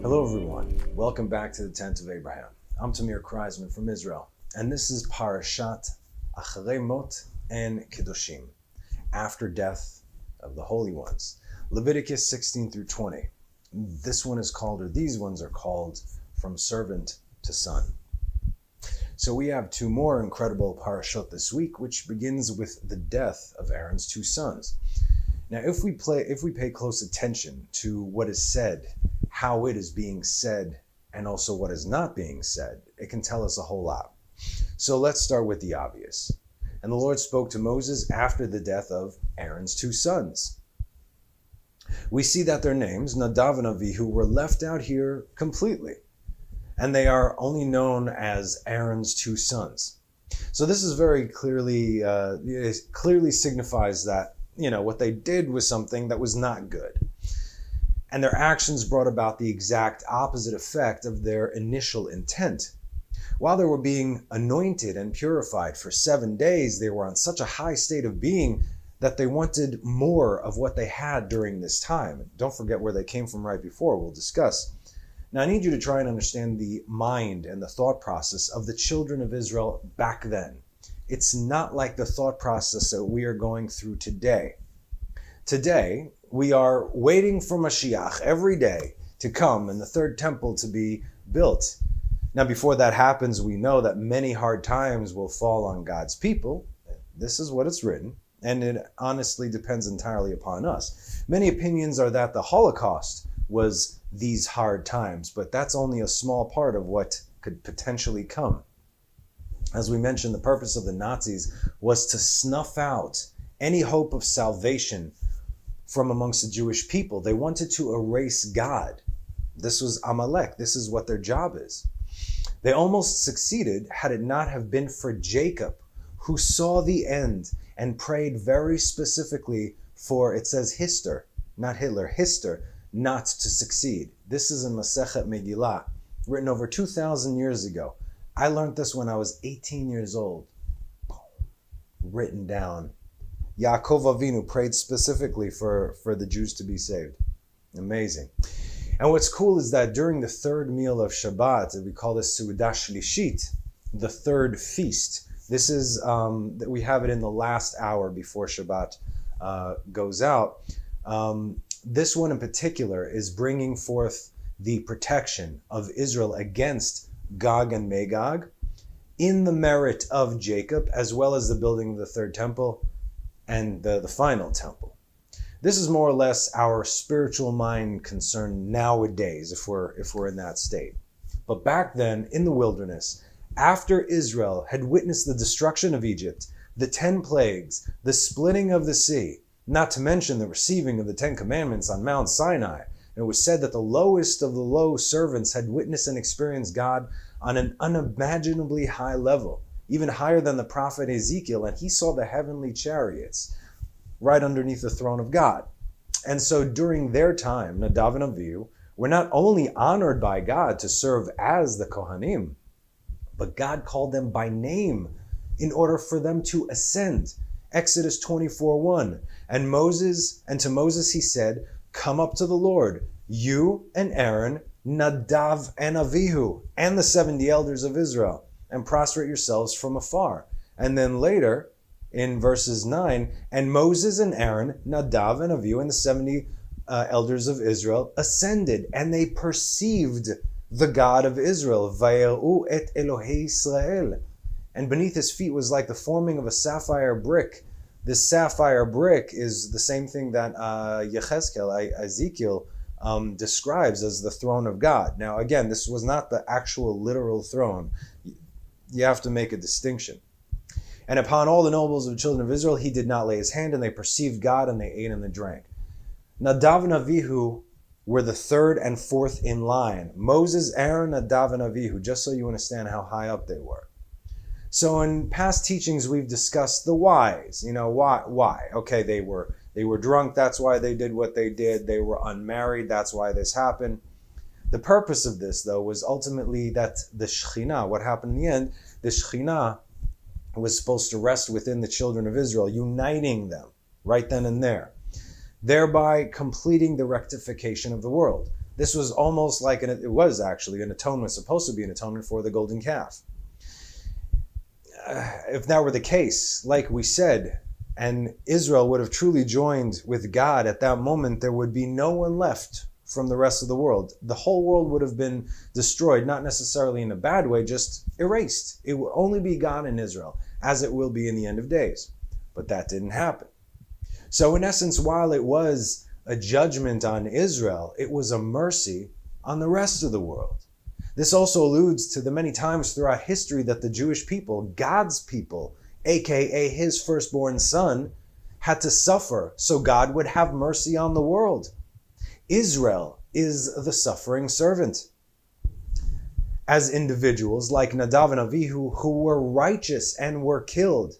Hello everyone, welcome back to the Tent of Abraham. I'm Tamir Kreisman from Israel, and this is Parashat Achrei Mot and Kedoshim, after death of the holy ones. Leviticus 16 through 20. This one is called, or these ones are called, From Servant to Son. So we have two more incredible parashot this week, which begins with the death of Aaron's two sons. Now, if we pay close attention to what is said, how it is being said, and also what is not being said, it can tell us a whole lot. So let's start with the obvious. And the Lord spoke to Moses after the death of Aaron's two sons. We see that their names, Nadav and Avihu, were left out here completely, and they are only known as Aaron's two sons. So this is very clearly, it clearly signifies that, what they did was something that was not good. And their actions brought about the exact opposite effect of their initial intent. While they were being anointed and purified for 7 days, they were on such a high state of being that they wanted more of what they had during this time. Don't forget where they came from right before, we'll discuss. Now I need you to try and understand the mind and the thought process of the children of Israel back then. It's not like the thought process that we are going through today. Today, we are waiting for Mashiach every day to come and the third temple to be built. Now, before that happens, we know that many hard times will fall on God's people. This is what it's written, and it honestly depends entirely upon us. Many opinions are that the Holocaust was these hard times, but that's only a small part of what could potentially come. As we mentioned, the purpose of the Nazis was to snuff out any hope of salvation from amongst the Jewish people. They wanted to erase God. This was Amalek. This is what their job is. They almost succeeded had it not have been for Jacob, who saw the end and prayed very specifically for, it says Hister, not Hitler, Hister, not to succeed. This is in Masechet Megillah, written over 2,000 years ago. I learned this when I was 18 years old. Written down. Yaakov Avinu prayed specifically for the Jews to be saved. Amazing. And what's cool is that during the third meal of Shabbat, we call this Seudah Shlishit, the third feast. This is, we have it in the last hour before Shabbat goes out. This one in particular is bringing forth the protection of Israel against Gog and Magog in the merit of Jacob, as well as the building of the third temple and the final temple. This is more or less our spiritual mind concern nowadays, if we're in that state. But back then, in the wilderness, after Israel had witnessed the destruction of Egypt, the 10 plagues, the splitting of the sea, not to mention the receiving of the 10 commandments on Mount Sinai, it was said that the lowest of the low servants had witnessed and experienced God on an unimaginably high level, even higher than the prophet Ezekiel, and he saw the heavenly chariots right underneath the throne of God. And so during their time, Nadav and Avihu were not only honored by God to serve as the Kohanim, but God called them by name in order for them to ascend. Exodus 24:1. And to Moses he said, "Come up to the Lord, you and Aaron, Nadav and Avihu, and the 70 elders of Israel, and prostrate yourselves from afar." And then later, in verses 9, and Moses and Aaron, Nadav and Avihu, and the 70 elders of Israel ascended, and they perceived the God of Israel, Vayer'u et Elohei Israel. And beneath his feet was like the forming of a sapphire brick. This sapphire brick is the same thing that Ezekiel describes as the throne of God. Now, again, this was not the actual literal throne. You have to make a distinction. And upon all the nobles of the children of Israel, he did not lay his hand, and they perceived God, and they ate and they drank. Nadav and Avihu were the third and fourth in line. Moses, Aaron, Nadav, and Avihu, just so you understand how high up they were. So in past teachings, we've discussed the whys. Why? Okay, they were drunk, that's why they did what they did. They were unmarried, that's why this happened. The purpose of this, though, was ultimately that the Shekhinah, what happened in the end, the Shekhinah was supposed to rest within the children of Israel, uniting them right then and there, thereby completing the rectification of the world. This was almost like, it was actually an atonement, supposed to be an atonement for the golden calf. If that were the case, like we said, and Israel would have truly joined with God at that moment, there would be no one left from the rest of the world. The whole world would have been destroyed, not necessarily in a bad way, just erased. It would only be God and Israel, as it will be in the end of days. But that didn't happen. So in essence, while it was a judgment on Israel, it was a mercy on the rest of the world. This also alludes to the many times throughout history that the Jewish people, God's people, aka his firstborn son, had to suffer so God would have mercy on the world. Israel is the suffering servant. As individuals like Nadav and Avihu, who were righteous and were killed,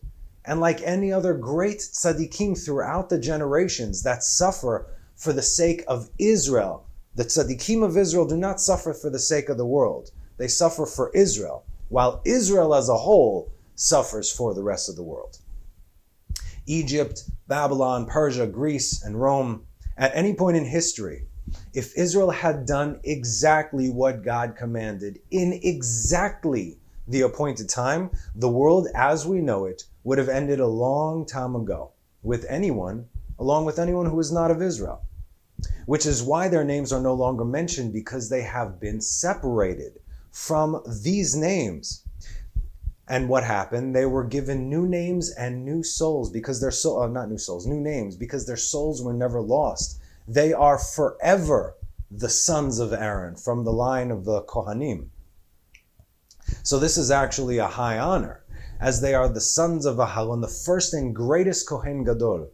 and like any other great tzaddikim throughout the generations that suffer for the sake of Israel, the tzaddikim of Israel do not suffer for the sake of the world. They suffer for Israel, while Israel as a whole suffers for the rest of the world. Egypt, Babylon, Persia, Greece, and Rome, at any point in history, if Israel had done exactly what God commanded in exactly the appointed time, the world as we know it would have ended a long time ago along with anyone who is not of Israel. Which is why their names are no longer mentioned, because they have been separated from these names. And what happened? They were given new names and new souls because new names, because their souls were never lost. They are forever the sons of Aaron from the line of the Kohanim. So this is actually a high honor, as they are the sons of Aharon, the first and greatest Kohen Gadol,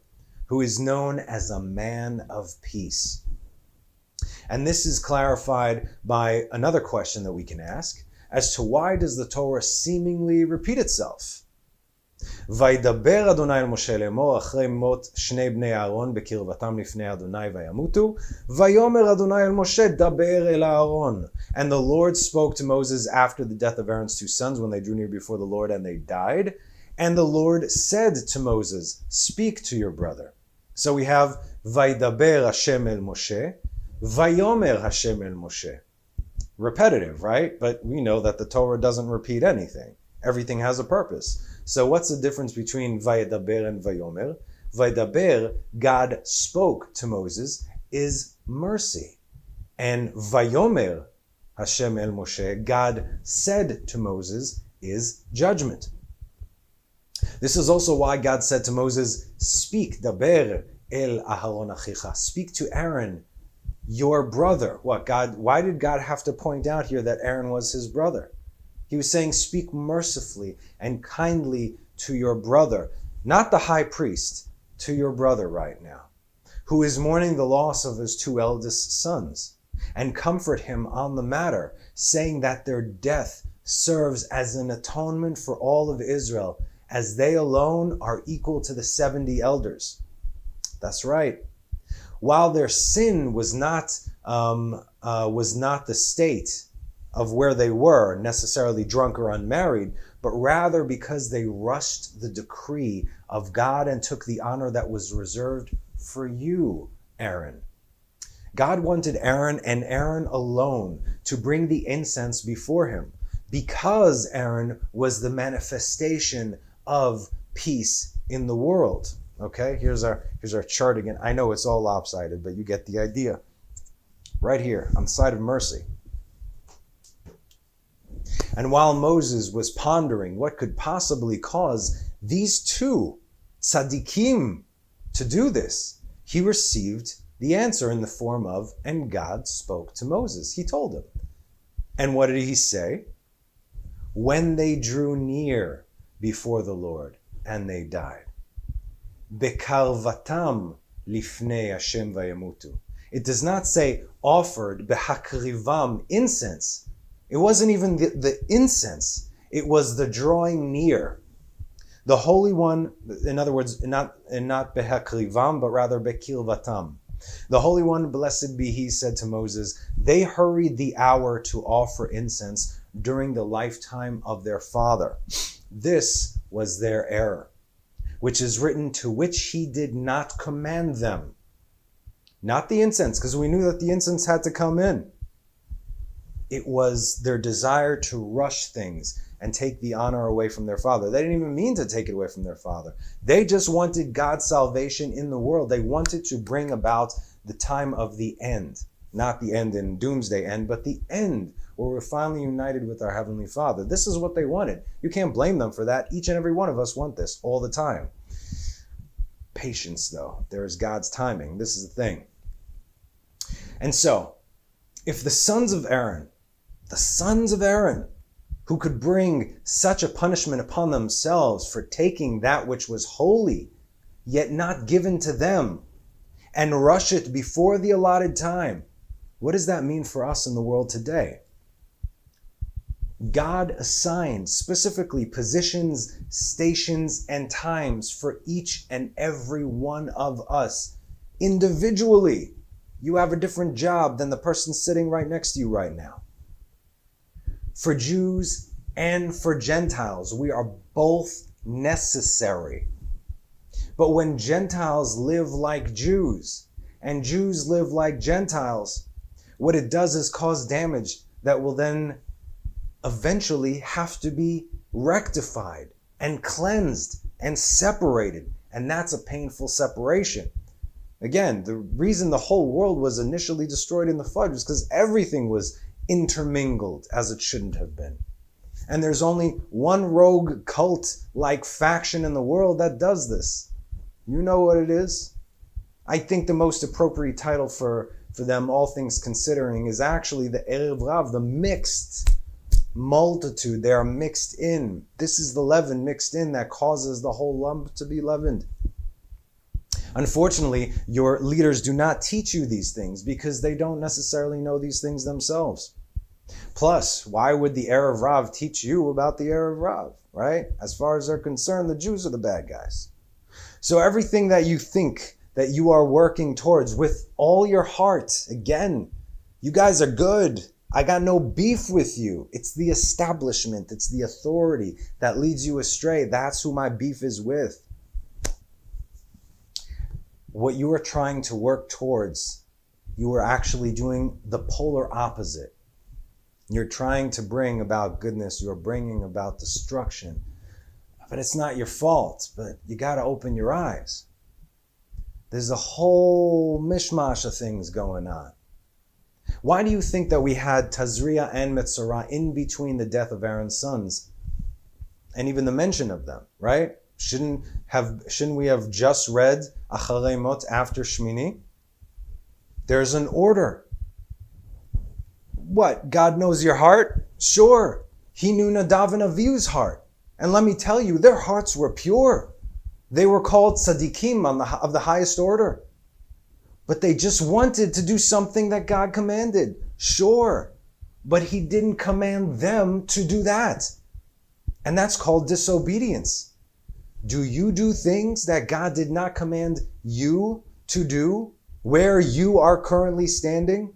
who is known as a man of peace. And this is clarified by another question that we can ask as to why does the Torah seemingly repeat itself? וידבר אדוני אל משה לאמור אחרי מות שני בני אהרון בקרבתם לפני אדוני וימותו ויאמר אדוני אל משה דבר אל אהרון. And the Lord spoke to Moses after the death of Aaron's two sons when they drew near before the Lord and they died. And the Lord said to Moses, speak to your brother. So we have וידבר השם אל משה ויאמר השם אל משה. Repetitive, right? But we know that the Torah doesn't repeat anything. Everything has a purpose. So what's the difference between Vayedaber and Vayomer? Vayedaber, God spoke to Moses, is mercy. And Vayomer, Hashem el Moshe, God said to Moses, is judgment. This is also why God said to Moses, speak, Daber el Aharon achicha. Speak to Aaron, your brother. Why did God have to point out here that Aaron was his brother? He was saying, speak mercifully and kindly to your brother, not the high priest, to your brother right now, who is mourning the loss of his two eldest sons, and comfort him on the matter, saying that their death serves as an atonement for all of Israel, as they alone are equal to the 70 elders. That's right. While their sin was not the state of where they were, necessarily drunk or unmarried, but rather because they rushed the decree of God and took the honor that was reserved for you, Aaron. God wanted Aaron and Aaron alone to bring the incense before him, because Aaron was the manifestation of peace in the world. Okay, here's our chart again. I know it's all lopsided, but you get the idea. Right here, on the side of mercy. And while Moses was pondering what could possibly cause these two tzaddikim to do this, he received the answer in the form of, and God spoke to Moses. He told him. And what did he say? When they drew near before the Lord and they died. Bekarvatam lifnei Hashem vayamutu. It does not say offered behakrivam, incense. It wasn't even the incense. It was the drawing near. The Holy One, in other words, not behakrivam, but rather bekirvatam. The Holy One, blessed be He, said to Moses, they hurried the hour to offer incense during the lifetime of their father. This was their error, which is written, to which He did not command them. Not the incense, because we knew that the incense had to come in. It was their desire to rush things and take the honor away from their father. They didn't even mean to take it away from their father. They just wanted God's salvation in the world. They wanted to bring about the time of the end. Not the end in doomsday end, but the end where we're finally united with our Heavenly Father. This is what they wanted. You can't blame them for that. Each and every one of us want this all the time. Patience, though. There is God's timing. This is the thing. And so, if the sons of Aaron, who could bring such a punishment upon themselves for taking that which was holy, yet not given to them, and rush it before the allotted time, what does that mean for us in the world today? God assigned specifically positions, stations, and times for each and every one of us individually. You have a different job than the person sitting right next to you right now. For Jews and for Gentiles, we are both necessary. But when Gentiles live like Jews and Jews live like Gentiles, what it does is cause damage that will then eventually have to be rectified and cleansed and separated. And that's a painful separation. Again, the reason the whole world was initially destroyed in the flood was because everything was intermingled as it shouldn't have been. And there's only one rogue cult-like faction in the world that does this. You know what it is? I think the most appropriate title for them, all things considering, is actually the Erev Rav, the mixed multitude. They are mixed in. This is the leaven mixed in that causes the whole lump to be leavened. Unfortunately, your leaders do not teach you these things because they don't necessarily know these things themselves. Plus, why would the Erev Rav teach you about the Erev Rav, right? As far as they're concerned, the Jews are the bad guys. So everything that you think that you are working towards with all your heart, again, you guys are good. I got no beef with you. It's the establishment, it's the authority that leads you astray. That's who my beef is with. What you are trying to work towards, you are actually doing the polar opposite. You're trying to bring about goodness. You're bringing about destruction. But it's not your fault. But you got to open your eyes. There's a whole mishmash of things going on. Why do you think that we had Tazria and Metzorah in between the death of Aaron's sons and even the mention of them, right? Shouldn't we have just read Achrei Mot after Shmini? There's an order. What? God knows your heart? Sure. He knew Nadav and Avihu's heart. And let me tell you, their hearts were pure. They were called tzaddikim of the highest order. But they just wanted to do something that God commanded. Sure. But He didn't command them to do that. And that's called disobedience. Do you do things that God did not command you to do where you are currently standing?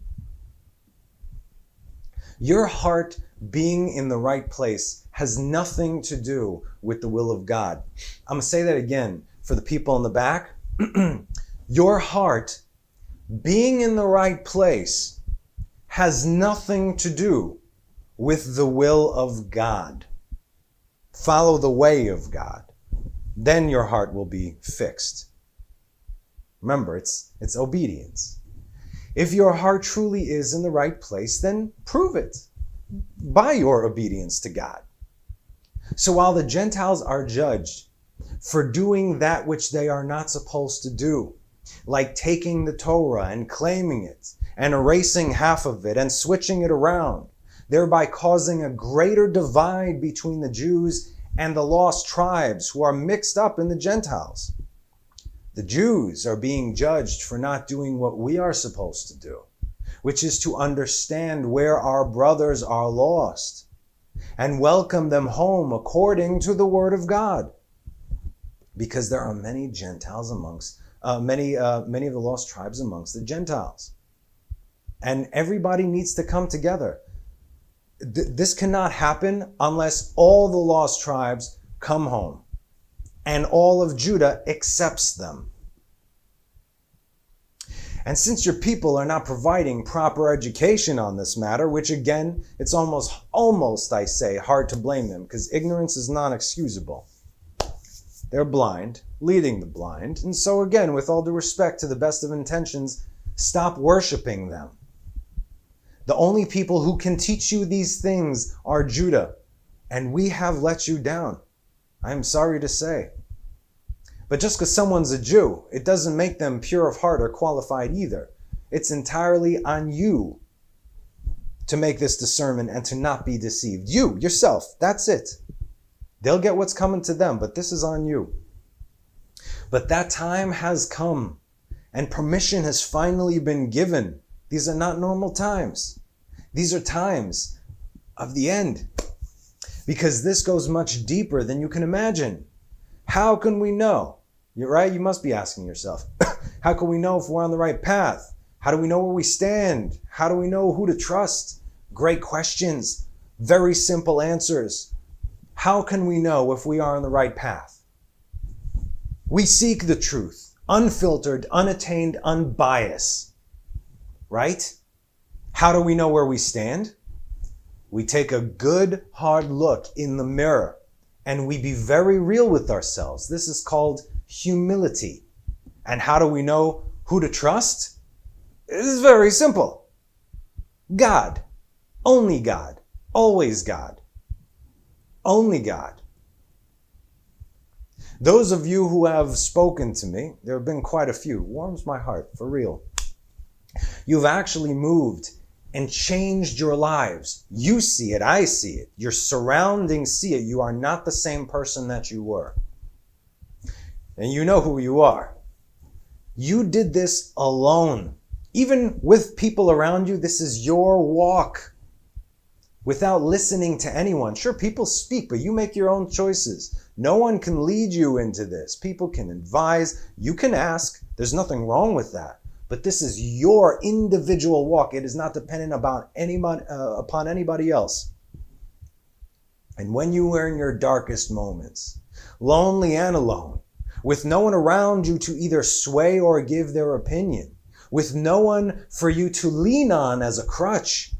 Your heart being in the right place has nothing to do with the will of God. I'm going to say that again for the people in the back. Your heart being in the right place has nothing to do with the will of God. Follow the way of God. Then your heart will be fixed. Remember, it's obedience. If your heart truly is in the right place, then prove it by your obedience to God. So while the Gentiles are judged for doing that which they are not supposed to do, like taking the Torah and claiming it and erasing half of it and switching it around, thereby causing a greater divide between the Jews and the lost tribes who are mixed up in the Gentiles. The Jews are being judged for not doing what we are supposed to do, which is to understand where our brothers are lost and welcome them home according to the word of God. Because there are many Gentiles amongst many of the lost tribes amongst the Gentiles. And everybody needs to come together. This cannot happen unless all the lost tribes come home and all of Judah accepts them. And since your people are not providing proper education on this matter, which again, it's almost, I say, hard to blame them, because ignorance is not excusable. They're blind, leading the blind. And so again, with all due respect to the best of intentions, stop worshiping them. The only people who can teach you these things are Judah, and we have let you down. I am sorry to say. But just because someone's a Jew, it doesn't make them pure of heart or qualified either. It's entirely on you to make this discernment and to not be deceived. You, yourself, that's it. They'll get what's coming to them, but this is on you. But that time has come, and permission has finally been given. These are not normal times. These are times of the end, because this goes much deeper than you can imagine. How can we know? You're right, you must be asking yourself, how can we know if we're on the right path? How do we know where we stand? How do we know who to trust? Great questions, very simple answers. How can we know if we are on the right path? We seek the truth, unfiltered, unattained, unbiased, right? How do we know where we stand? We take a good, hard look in the mirror and we be very real with ourselves. This is called humility. And how do we know who to trust? It is very simple. God. Only God. Always God. Only God. Those of you who have spoken to me, there have been quite a few, warms my heart, for real. You've actually moved and changed your lives. You see it, I see it. Your surroundings see it. You are not the same person that you were. And you know who you are. You did this alone. Even with people around you, this is your walk. Without listening to anyone. Sure, people speak, but you make your own choices. No one can lead you into this. People can advise. You can ask. There's nothing wrong with that. But this is your individual walk. It is not dependent upon anybody else. And when you were in your darkest moments, lonely and alone, with no one around you to either sway or give their opinion, with no one for you to lean on as a crutch,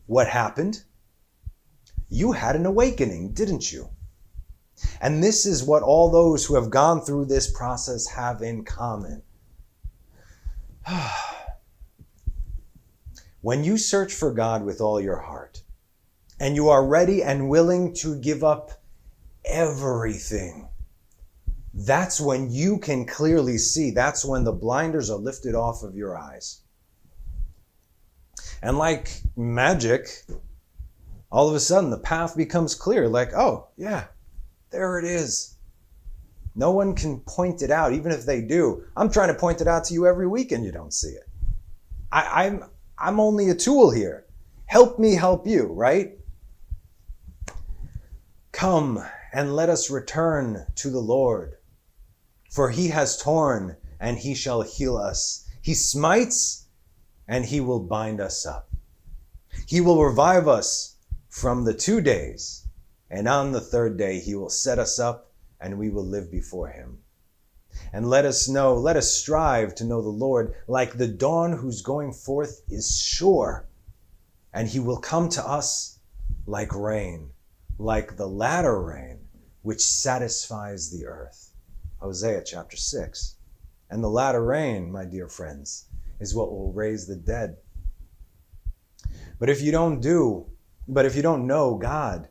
what happened? You had an awakening, didn't you? And this is what all those who have gone through this process have in common. When you search for God with all your heart, and you are ready and willing to give up everything, that's when you can clearly see. That's when the blinders are lifted off of your eyes. And like magic, all of a sudden the path becomes clear. Like, oh, yeah, there it is. No one can point it out, even if they do. I'm trying to point it out to you every week and you don't see it. I'm only a tool here. Help me help you, right? Come and let us return to the Lord. For he has torn and he shall heal us. He smites and he will bind us up. He will revive us from the 2 days. And on the 3rd day he will set us up and we will live before him. And let us strive to know the Lord like the dawn whose going forth is sure. And he will come to us like rain, like the latter rain, which satisfies the earth. Hosea chapter 6. And the latter rain, my dear friends, is what will raise the dead. But if you don't know God,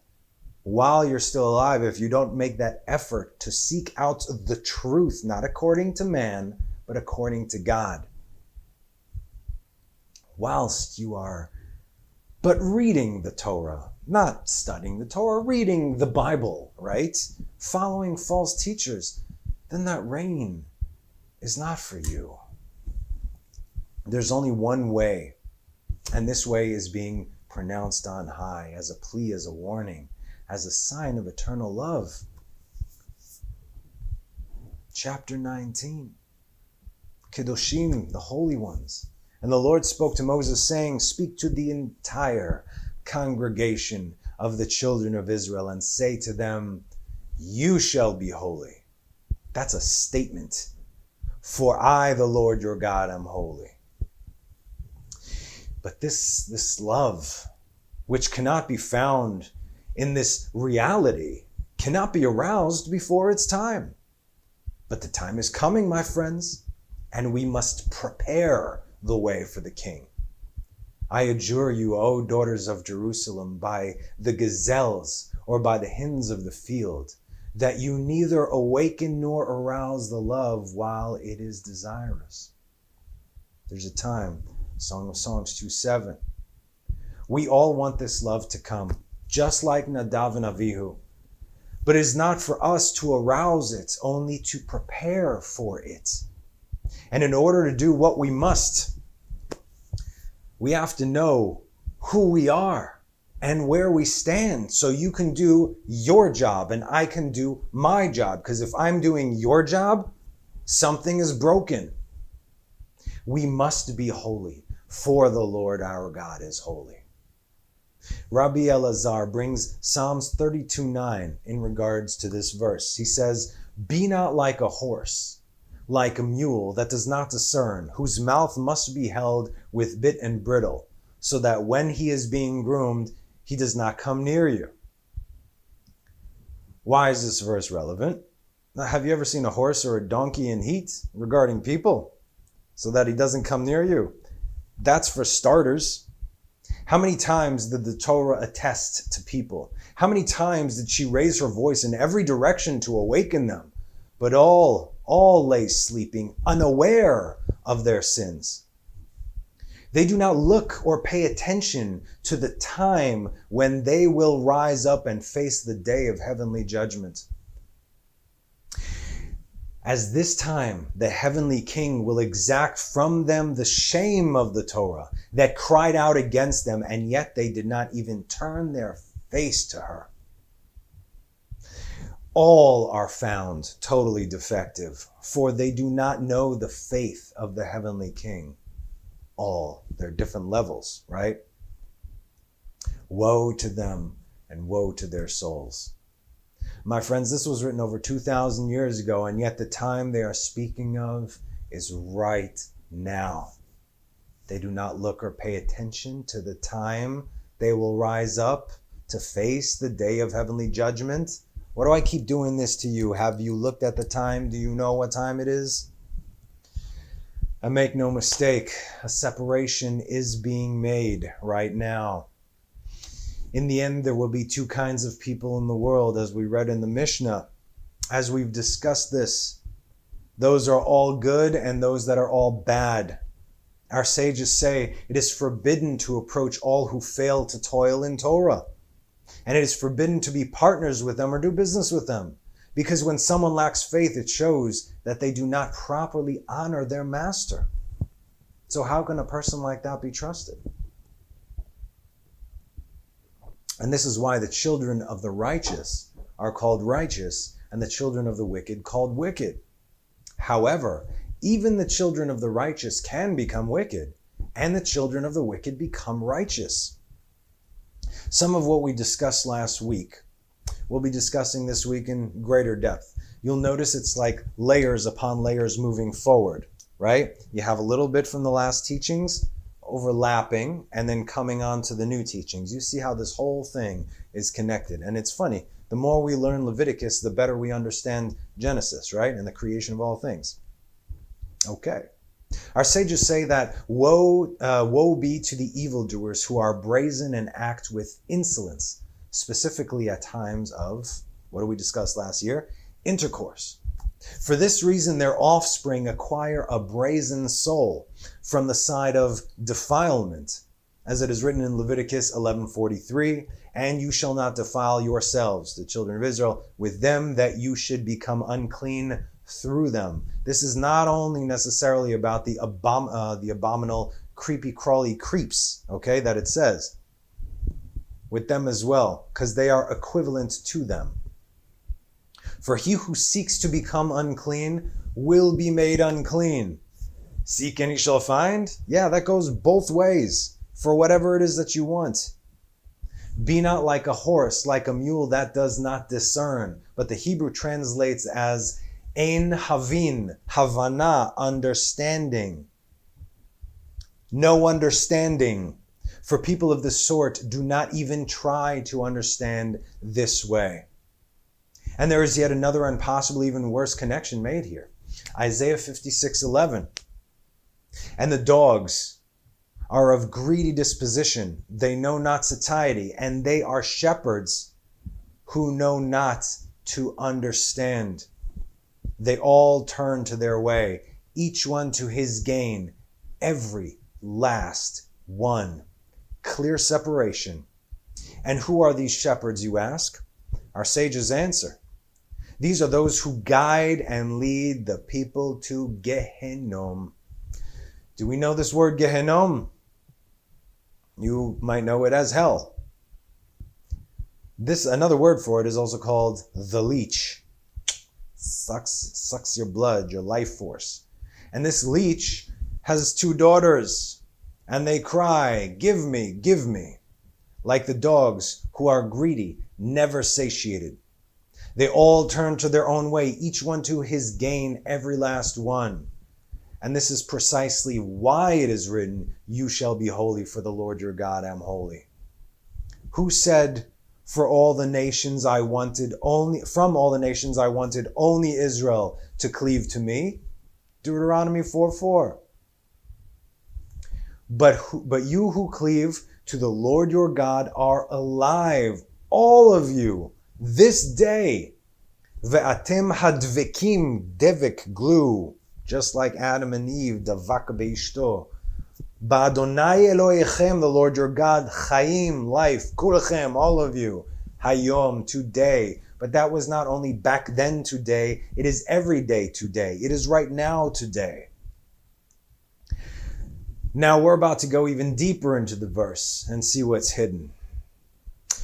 while you're still alive, if you don't make that effort to seek out the truth, not according to man, but according to God, whilst you are but reading the Torah, not studying the Torah, reading the Bible, right? Following false teachers, then that rain is not for you. There's only one way, and this way is being pronounced on high as a plea, as a warning, as a sign of eternal love. Chapter 19. Kedoshim, the holy ones. And the Lord spoke to Moses, saying, speak to the entire congregation of the children of Israel and say to them, you shall be holy. That's a statement. For I, the Lord your God, am holy. But this love, which cannot be found in this reality, cannot be aroused before its time. But the time is coming, my friends, and we must prepare the way for the King. I adjure you, O daughters of Jerusalem, by the gazelles or by the hens of the field, that you neither awaken nor arouse the love while it is desirous. There's a time, Song of Songs 2:7. We all want this love to come, just like Nadav and Avihu. But it is not for us to arouse it, only to prepare for it. And in order to do what we must, we have to know who we are and where we stand, so you can do your job and I can do my job. Because if I'm doing your job, something is broken. We must be holy, for the Lord our God is holy. Rabbi Elazar brings Psalms 32:9 in regards to this verse. He says, be not like a horse, like a mule that does not discern, whose mouth must be held with bit and bridle, so that when he is being groomed, he does not come near you. Why is this verse relevant? Now, have you ever seen a horse or a donkey in heat regarding people, so that he doesn't come near you? That's for starters. How many times did the Torah attest to people? How many times did she raise her voice in every direction to awaken them? But all lay sleeping, unaware of their sins. They do not look or pay attention to the time when they will rise up and face the day of heavenly judgment. As this time, the heavenly King will exact from them the shame of the Torah that cried out against them, and yet they did not even turn their face to her. All are found totally defective, for they do not know the faith of the heavenly King. All. They're different levels, right? Woe to them and woe to their souls. My friends, this was written over 2,000 years ago, and yet the time they are speaking of is right now. They do not look or pay attention to the time they will rise up to face the day of heavenly judgment. Why do I keep doing this to you? Have you looked at the time? Do you know what time it is? And make no mistake, a separation is being made right now. In the end, there will be two kinds of people in the world, as we read in the Mishnah. As we've discussed this, those are all good and those that are all bad. Our sages say it is forbidden to approach all who fail to toil in Torah. And it is forbidden to be partners with them or do business with them. Because when someone lacks faith, it shows that they do not properly honor their master. So how can a person like that be trusted? And this is why the children of the righteous are called righteous and the children of the wicked called wicked. However, even the children of the righteous can become wicked, and the children of the wicked become righteous. Some of what we discussed last week, we'll be discussing this week in greater depth. You'll notice it's like layers upon layers moving forward, right? You have a little bit from the last teachings, overlapping, and then coming on to the new teachings. You see how this whole thing is connected. And it's funny, the more we learn Leviticus, the better we understand Genesis, right? And the creation of all things. Okay. Our sages say that woe be to the evildoers who are brazen and act with insolence, specifically at times of, what did we discuss last year? Intercourse. For this reason, their offspring acquire a brazen soul from the side of defilement, as it is written in Leviticus 11:43, and you shall not defile yourselves, the children of Israel, with them, that you should become unclean through them. This is not only necessarily about the abominable, creepy, crawly creeps, okay, that it says, with them as well, because they are equivalent to them. For he who seeks to become unclean will be made unclean, Seek and ye shall find. Yeah, that goes both ways for whatever it is that you want. Be not like a horse, like a mule that does not discern. But the Hebrew translates as ein havin, havana, understanding. No understanding. For people of this sort, do not even try to understand this way. And there is yet another and possibly even worse connection made here. Isaiah 56:11. And the dogs are of greedy disposition. They know not satiety, and they are shepherds who know not to understand. They all turn to their way, each one to his gain, every last one. Clear separation. And who are these shepherds, you ask? Our sages answer. These are those who guide and lead the people to Gehenom. Do we know this word Gehenom? You might know it as hell. Another word for it is also called the leech. Sucks your blood, your life force. And this leech has two daughters, and they cry, give me, give me, like the dogs who are greedy, never satiated. They all turn to their own way, each one to his gain, every last one. And this is precisely why it is written, you shall be holy, for the Lord your God am holy. Who said, from all the nations I wanted only Israel to cleave to me? Deuteronomy 4:4. But you who cleave to the Lord your God are alive, all of you, this day. Ve'atem hadvekim, devek, glue, just like Adam and Eve, davak beishto. Ba'adonai Elohechem, the Lord your God, chaim, life, kulchem, all of you, hayom, today. But that was not only back then today, it is every day today. It is right now today. Now we're about to go even deeper into the verse and see what's hidden.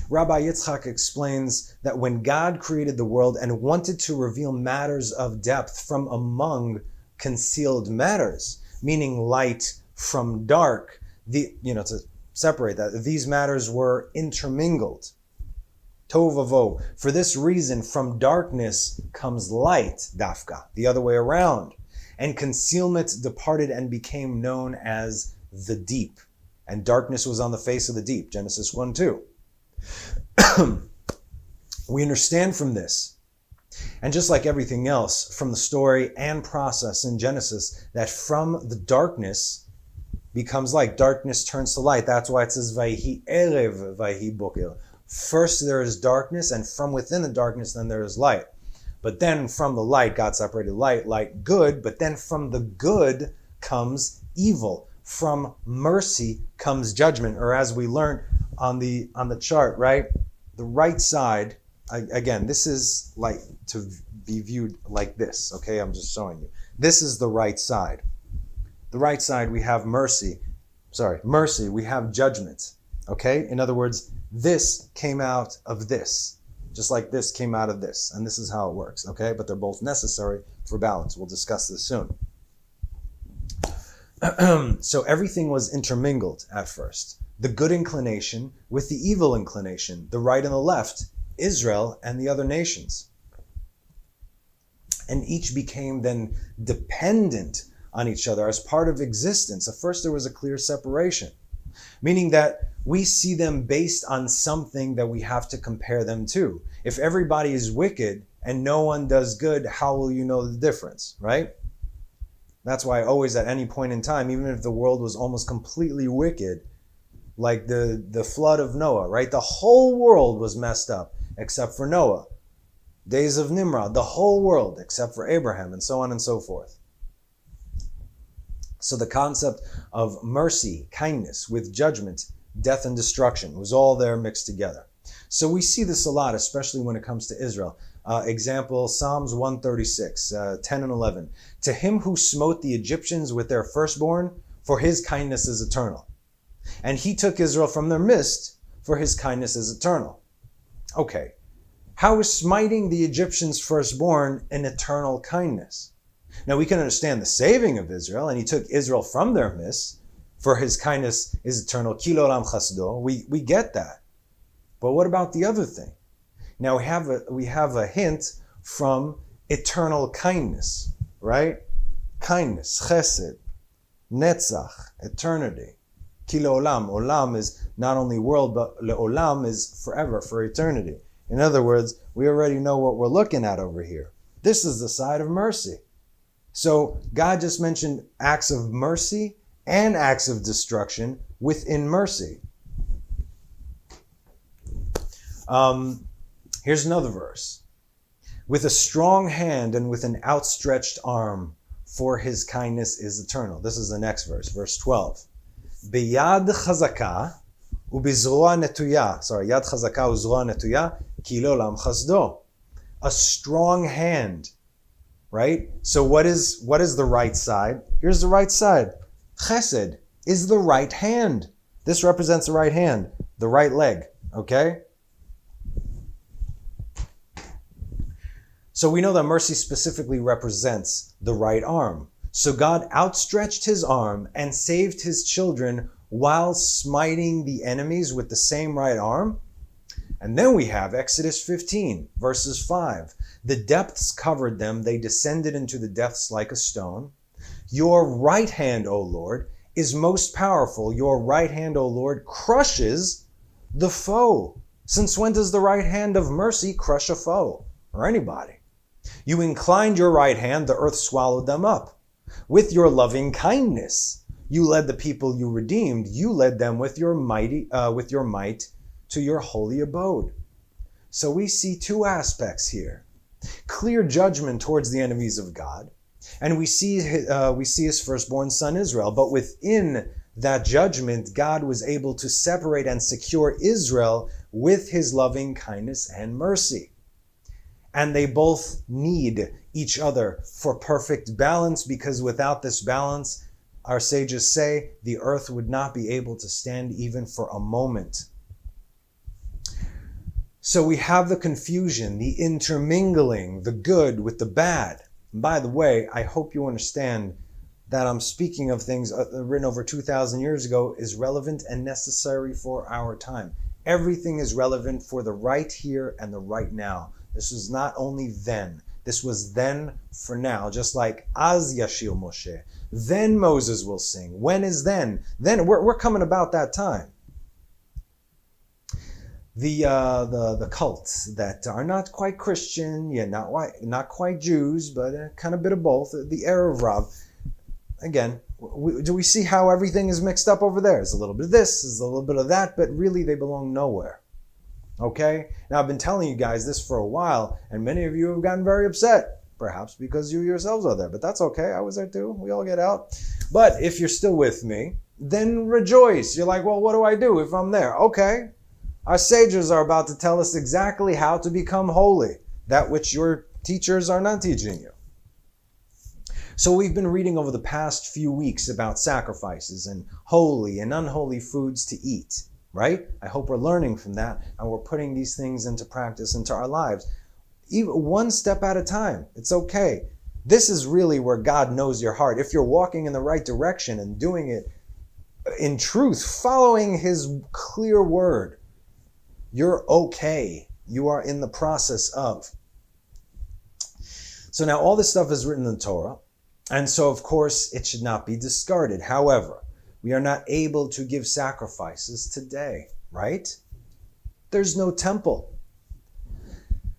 Rabbi Yitzchak explains that when God created the world and wanted to reveal matters of depth from among concealed matters, meaning light from dark, to separate that, these matters were intermingled. Tovavo. For this reason, from darkness comes light, dafka, the other way around. And concealment departed and became known as the deep. And darkness was on the face of the deep, Genesis 1:2. We understand from this, and just like everything else, from the story and process in Genesis, that from the darkness becomes light. Darkness turns to light. That's why it says, Vayhi erev, Vayhi boker. First there is darkness, and from within the darkness then there is light. But then from the light, God separated light, good, but then from the good comes evil. From mercy comes judgment, or as we learned on the chart, right? The right side, again, this is like to be viewed like this, okay? I'm just showing you. This is the right side. The right side, we have mercy, we have judgment, okay? In other words, this came out of this, just like this came out of this, and this is how it works, okay? But they're both necessary for balance. We'll discuss this soon. So everything was intermingled at first. The good inclination with the evil inclination, the right and the left, Israel and the other nations. And each became then dependent on each other as part of existence. At first there was a clear separation, meaning that we see them based on something that we have to compare them to. If everybody is wicked and no one does good, how will you know the difference, right? That's why always at any point in time, even if the world was almost completely wicked, like the flood of Noah, right? The whole world was messed up except for Noah. Days of Nimrod, the whole world except for Abraham, and so on and so forth. So the concept of mercy, kindness, with judgment, death and destruction was all there mixed together. So we see this a lot, especially when it comes to Israel. Example, Psalms 136, 10 and 11. To him who smote the Egyptians with their firstborn, for his kindness is eternal. And he took Israel from their midst, for his kindness is eternal. Okay, how is smiting the Egyptians' firstborn an eternal kindness? Now we can understand the saving of Israel, and he took Israel from their midst, for his kindness is eternal. Ki l'olam chasdo. We get that. But what about the other thing? Now we have a hint from eternal kindness, right? Kindness, chesed, netzach, eternity. Ki l'olam. Olam is not only world, but le'olam is forever, for eternity. In other words, we already know what we're looking at over here. This is the side of mercy. So God just mentioned acts of mercy and acts of destruction within mercy. Here's another verse. With a strong hand and with an outstretched arm, for his kindness is eternal. This is the next verse, verse 12. Biyad chazaka ubizroa netuya. Sorry, yad chazaka uzroa netuya ki l'olam chasdo. A strong hand, right? So what is the right side? Here's the right side. Chesed is the right hand. This represents the right hand, the right leg, okay? So we know that mercy specifically represents the right arm. So God outstretched his arm and saved his children while smiting the enemies with the same right arm. And then we have Exodus 15, verses 5. The depths covered them. They descended into the depths like a stone. Your right hand, O Lord, is most powerful. Your right hand, O Lord, crushes the foe. Since when does the right hand of mercy crush a foe or anybody? You inclined your right hand, the earth swallowed them up. With your loving kindness, you led the people you redeemed. You led them with your might to your holy abode. So we see two aspects here. Clear judgment towards the enemies of God, and we see his firstborn son Israel. But within that judgment, God was able to separate and secure Israel with his loving kindness and mercy. And they both need each other for perfect balance, because without this balance, our sages say, the earth would not be able to stand even for a moment. So we have the confusion, the intermingling, the good with the bad. And by the way, I hope you understand that I'm speaking of things written over 2,000 years ago is relevant and necessary for our time. Everything is relevant for the right here and the right now. This was not only then. This was then for now. Just like Az Yashil Moshe. Then Moses will sing. When is then? Then we're coming about that time. The cults that are not quite Christian, not quite Jews, but kind of bit of both. The Erev Rav. Again, do we see how everything is mixed up over there? There's a little bit of this, there's a little bit of that, but really they belong nowhere. Okay? Now I've been telling you guys this for a while, and many of you have gotten very upset, perhaps because you yourselves are there, but that's okay. I was there too. We all get out. But if you're still with me, then rejoice. You're like, well, what do I do if I'm there? Okay. Our sages are about to tell us exactly how to become holy, that which your teachers are not teaching you. So we've been reading over the past few weeks about sacrifices and holy and unholy foods to eat, right? I hope we're learning from that and we're putting these things into practice into our lives. Even one step at a time. It's okay. This is really where God knows your heart. If you're walking in the right direction and doing it in truth, following his clear word, you're okay. You are in the process of. So now all this stuff is written in the Torah. And so, of course, it should not be discarded. However, we are not able to give sacrifices today, right? There's no temple.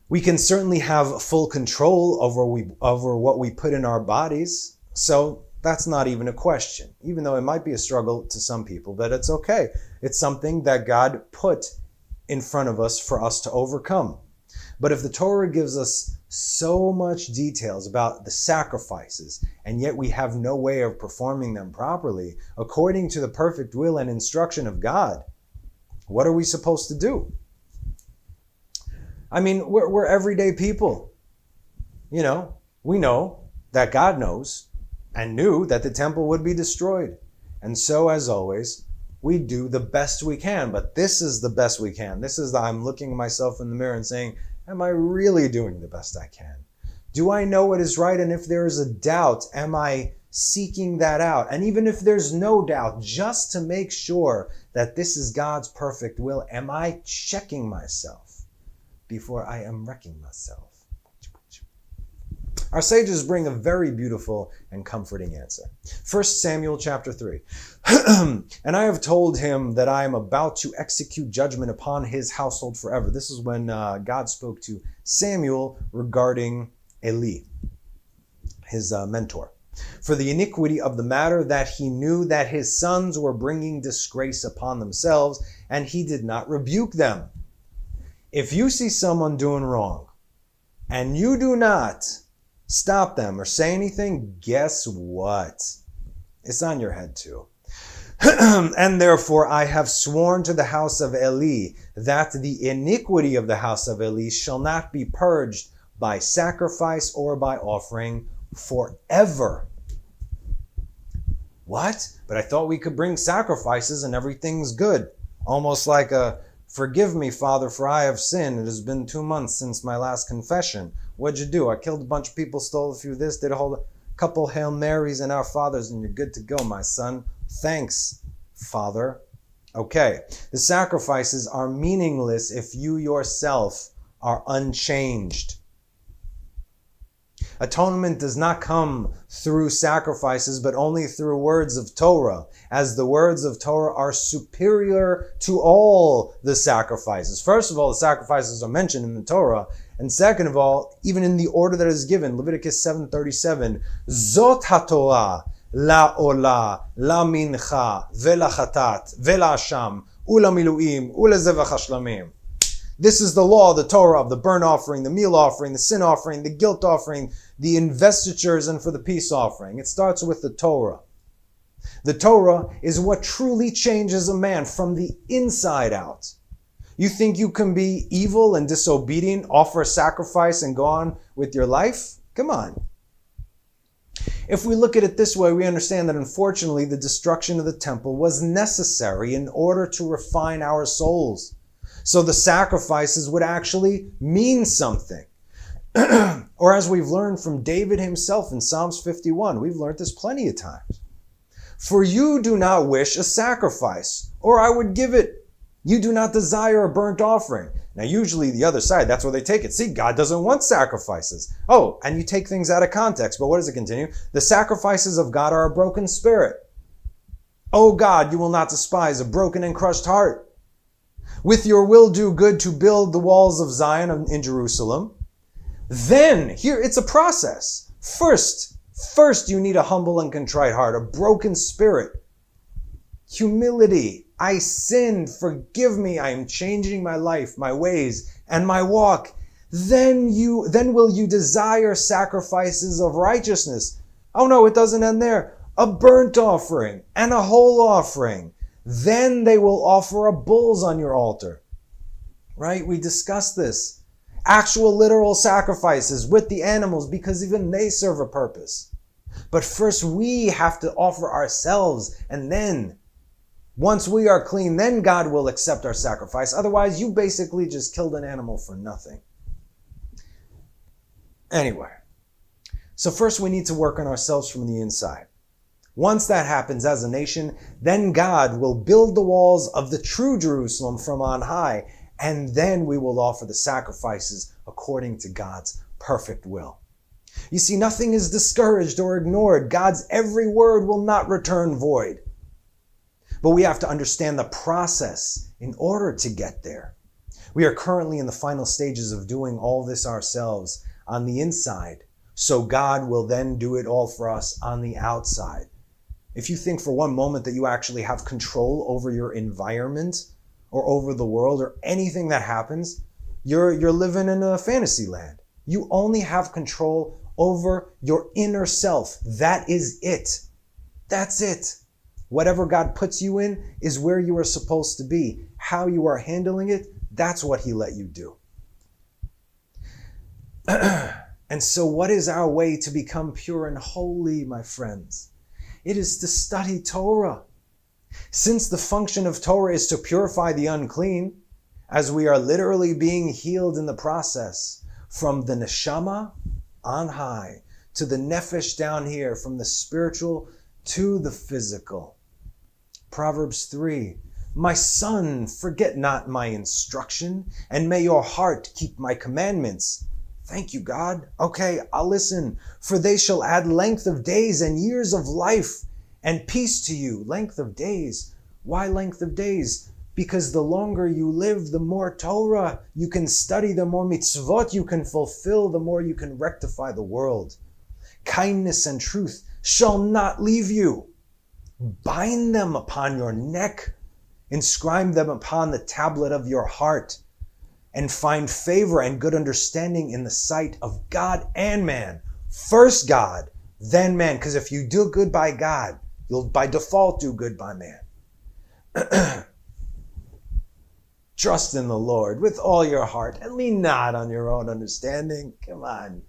We can certainly have full control over what we put in our bodies. So that's not even a question, even though it might be a struggle to some people, but it's okay. It's something that God put in front of us for us to overcome. But if the Torah gives us so much details about the sacrifices, and yet we have no way of performing them properly, according to the perfect will and instruction of God, what are we supposed to do? I mean, we're everyday people. You know, we know that God knows and knew that the temple would be destroyed. And so, as always, we do the best we can. But this is the best we can. I'm looking at myself in the mirror and saying, am I really doing the best I can? Do I know what is right? And if there is a doubt, am I seeking that out? And even if there's no doubt, just to make sure that this is God's perfect will, am I checking myself before I am wrecking myself? Our sages bring a very beautiful and comforting answer. 1 Samuel chapter 3. And I have told him that I am about to execute judgment upon his household forever. This is when God spoke to Samuel regarding Eli, his mentor. For the iniquity of the matter that he knew that his sons were bringing disgrace upon themselves, and he did not rebuke them. If you see someone doing wrong, and you do not stop them or say anything, guess what? It's on your head too. And therefore I have sworn to the house of Eli that the iniquity of the house of Eli shall not be purged by sacrifice or by offering forever. What? But I thought we could bring sacrifices and everything's good. Almost like a, forgive me, Father, for I have sinned. It has been 2 months since my last confession. What'd you do? I killed a bunch of people, stole a few this, did a whole couple Hail Marys and Our Fathers, and you're good to go, my son. Thanks, Father. Okay, the sacrifices are meaningless if you yourself are unchanged. Atonement does not come through sacrifices, but only through words of Torah, as the words of Torah are superior to all the sacrifices. First of all, the sacrifices are mentioned in the Torah, and second of all, even in the order that is given, Leviticus 7:37, Zot haTorah la'olah, la'mincha, ve'lachatat, ve'la'asham, u'lamiluim, u'lezevach hashlamim. This is the law, the Torah of the burnt offering, the meal offering, the sin offering, the guilt offering, the investitures, and for the peace offering. It starts with the Torah. The Torah is what truly changes a man from the inside out. You think you can be evil and disobedient, offer a sacrifice, and go on with your life? Come on. If we look at it this way, we understand that unfortunately the destruction of the temple was necessary in order to refine our souls. So the sacrifices would actually mean something. Or as we've learned from David himself in Psalms 51, we've learned this plenty of times. For you do not wish a sacrifice, or I would give it. You do not desire a burnt offering. Now usually the other side, that's where they take it. See, God doesn't want sacrifices. Oh, and you take things out of context, but what does it continue? The sacrifices of God are a broken spirit. Oh God, you will not despise a broken and crushed heart. With your will do good to build the walls of Zion in Jerusalem. Then, here, it's a process. First you need a humble and contrite heart, a broken spirit. Humility. I sinned, forgive me, I am changing my life, my ways, and my walk. Then will you desire sacrifices of righteousness. Oh no, it doesn't end there. A burnt offering and a whole offering. Then they will offer up bulls on your altar. Right? We discussed this. Actual literal sacrifices with the animals, because even they serve a purpose. But first we have to offer ourselves, and then once we are clean, then God will accept our sacrifice. Otherwise, you basically just killed an animal for nothing. Anyway, so first we need to work on ourselves from the inside. Once that happens as a nation, then God will build the walls of the true Jerusalem from on high, and then we will offer the sacrifices according to God's perfect will. You see, nothing is discouraged or ignored. God's every word will not return void. But we have to understand the process in order to get there. We are currently in the final stages of doing all this ourselves on the inside, so God will then do it all for us on the outside. If you think for one moment that you actually have control over your environment or over the world or anything that happens, you're living in a fantasy land. You only have control over your inner self. That is it. That's it. Whatever God puts you in is where you are supposed to be. How you are handling it, that's what He let you do. And so what is our way to become pure and holy, my friends? It is to study Torah. Since the function of Torah is to purify the unclean, as we are literally being healed in the process from the neshama on high to the nefesh down here, from the spiritual to the physical. Proverbs 3, my son, forget not my instruction, and may your heart keep my commandments. Thank you, God. Okay, I'll listen. For they shall add length of days and years of life and peace to you. Length of days. Why length of days? Because the longer you live, the more Torah you can study, the more mitzvot you can fulfill, the more you can rectify the world. Kindness and truth shall not leave you. Bind them upon your neck. Inscribe them upon the tablet of your heart. And find favor and good understanding in the sight of God and man. First God, then man. Because if you do good by God, you'll by default do good by man. Trust in the Lord with all your heart and lean not on your own understanding. Come on.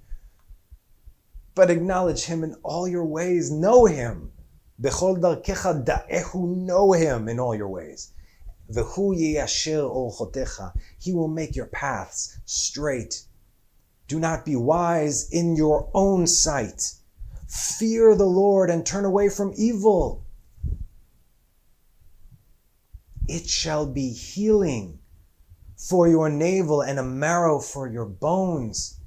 But acknowledge him in all your ways. Know him. Bechol darkecha da'ehu, know him in all your ways. V'hu yeyasher orchotecha, he will make your paths straight. Do not be wise in your own sight. Fear the Lord and turn away from evil. It shall be healing for your navel and a marrow for your bones.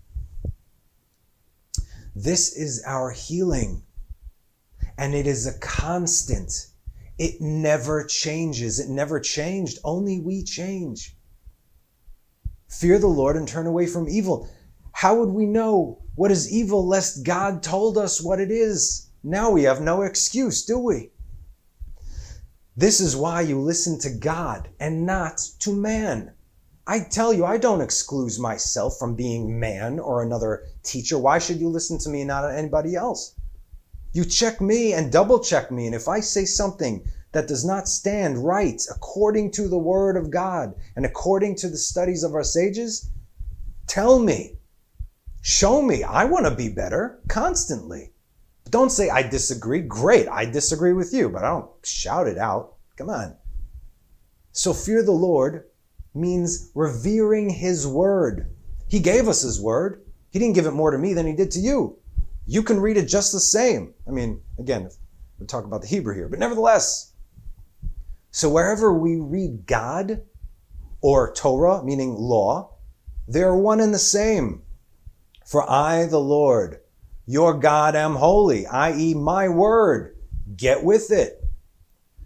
This is our healing, and it is a constant. It never changes. It never changed. Only we change. Fear the Lord and turn away from evil. How would we know what is evil lest God told us what it is? Now we have no excuse, do we? This is why you listen to God and not to man. I tell you, I don't exclude myself from being man or another teacher. Why should you listen to me and not anybody else? You check me and double check me. And if I say something that does not stand right according to the word of God and according to the studies of our sages, tell me, show me. I want to be better constantly. Don't say I disagree. Great, I disagree with you, but I don't shout it out. Come on. So fear the Lord means revering his word. He gave us his word. He didn't give it more to me than he did to you. You can read it just the same. I mean, again, we'll talk about the Hebrew here, but nevertheless. So wherever we read God or Torah, meaning law, they are one and the same. For I, the Lord, your God, am holy, i.e. my word. Get with it.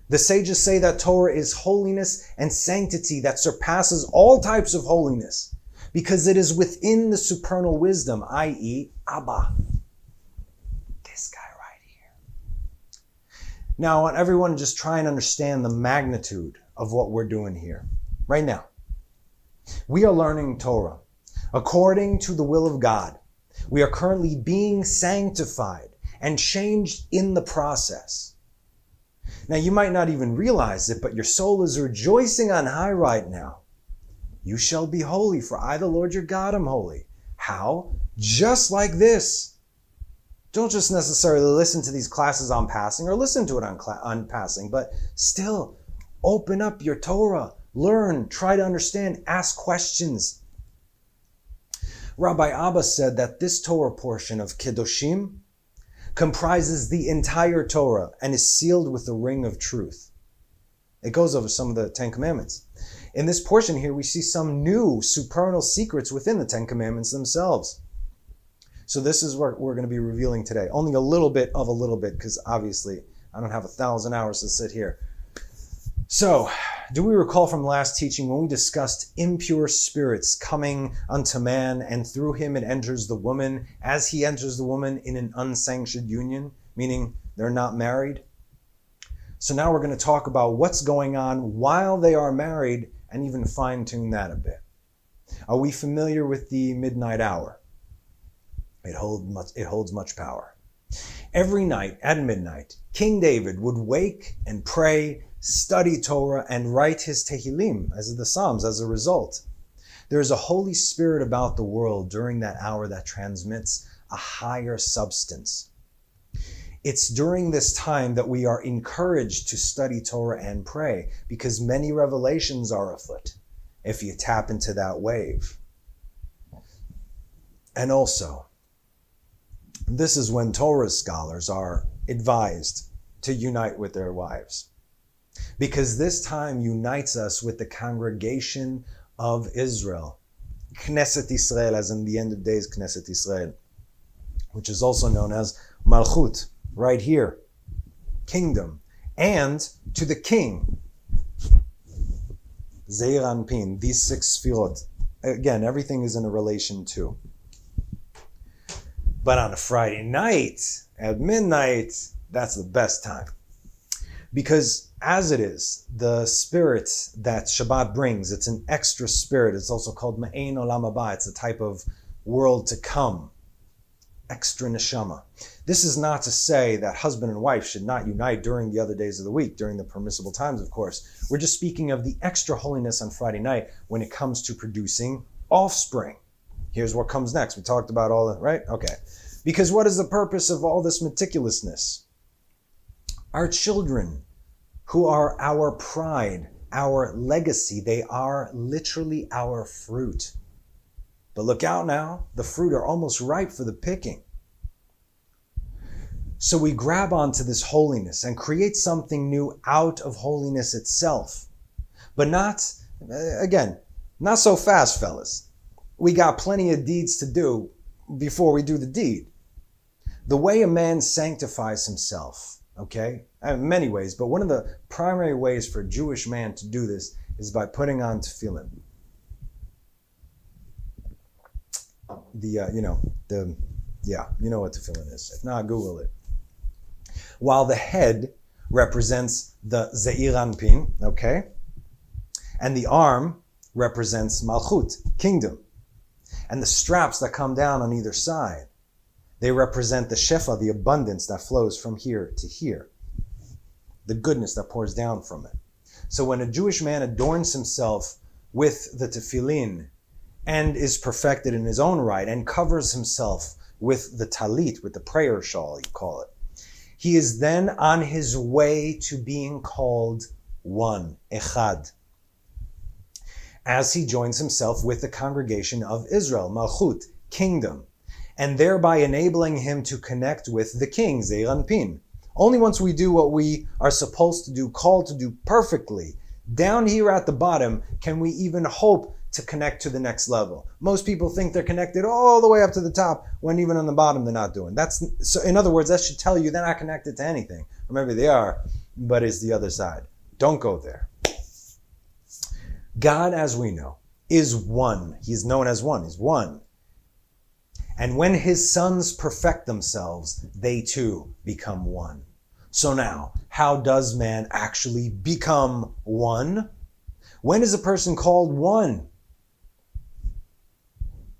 The sages say that Torah is holiness and sanctity that surpasses all types of holiness because it is within the supernal wisdom, i.e. Abba. This guy right here. Now, I want everyone to just try and understand the magnitude of what we're doing here. Right now, we are learning Torah according to the will of God. We are currently being sanctified and changed in the process. Now, you might not even realize it, but your soul is rejoicing on high right now. You shall be holy, for I, the Lord your God, am holy. How? Just like this. Don't just necessarily listen to these classes on passing or listen to it on passing, but still open up your Torah, learn, try to understand, ask questions. Rabbi Abba said that this Torah portion of Kedoshim comprises the entire Torah and is sealed with the ring of truth. It goes over some of the Ten Commandments. In this portion here, we see some new supernal secrets within the Ten Commandments themselves. So this is what we're going to be revealing today. Only a little bit, because obviously I don't have 1,000 hours to sit here. So, do we recall from last teaching when we discussed impure spirits coming unto man, and through him it enters the woman as he enters the woman in an unsanctioned union, meaning they're not married? So now we're going to talk about what's going on while they are married and even fine-tune that a bit. Are we familiar with the midnight hour? It holds much power. Every night at midnight, King David would wake and pray, study Torah, and write his Tehillim, as the Psalms, as a result. There is a Holy Spirit about the world during that hour that transmits a higher substance. It's during this time that we are encouraged to study Torah and pray, because many revelations are afoot if you tap into that wave. And also, This is when Torah scholars are advised to unite with their wives, because this time unites us with the congregation of Israel, Knesset Israel, as in the end of days, Knesset Israel, which is also known as Malchut, right here, kingdom, and to the king, Zeir Anpin, these 6 sfirot. Again, everything is in a relation to. But on a Friday night, at midnight, that's the best time. Because as it is, the spirit that Shabbat brings, it's an extra spirit. It's also called Ma'ein Olam Haba. It's a type of world to come. Extra neshama. This is not to say that husband and wife should not unite during the other days of the week, during the permissible times, of course. We're just speaking of the extra holiness on Friday night when it comes to producing offspring. Here's what comes next. We talked about all that, right? Okay. Because what is the purpose of all this meticulousness? Our children, who are our pride, our legacy, they are literally our fruit. But look out now, the fruit are almost ripe for the picking. So we grab onto this holiness and create something new out of holiness itself. But not so fast, fellas. We got plenty of deeds to do before we do the deed. The way a man sanctifies himself, okay, in many ways, but one of the primary ways for a Jewish man to do this is by putting on tefillin. You know what tefillin is. If not, Google it. While the head represents the Zeir Anpin, okay, and the arm represents Malchut, kingdom, and the straps that come down on either side, they represent the shefa, the abundance that flows from here to here, the goodness that pours down from it. So when a Jewish man adorns himself with the tefillin and is perfected in his own right and covers himself with the talit, with the prayer shawl, you call it, he is then on his way to being called one, echad, as he joins himself with the congregation of Israel, Malchut, kingdom, and thereby enabling him to connect with the king, Zeir Anpin. Only once we do what we are supposed to do, called to do perfectly, down here at the bottom, can we even hope to connect to the next level. Most people think they're connected all the way up to the top, when even on the bottom they're not doing. So in other words, that should tell you they're not connected to anything. Or maybe they are, but it's the other side. Don't go there. God, as we know, is one. He is known as one. He's one. And when his sons perfect themselves, they too become one. So now, how does man actually become one? When is a person called one?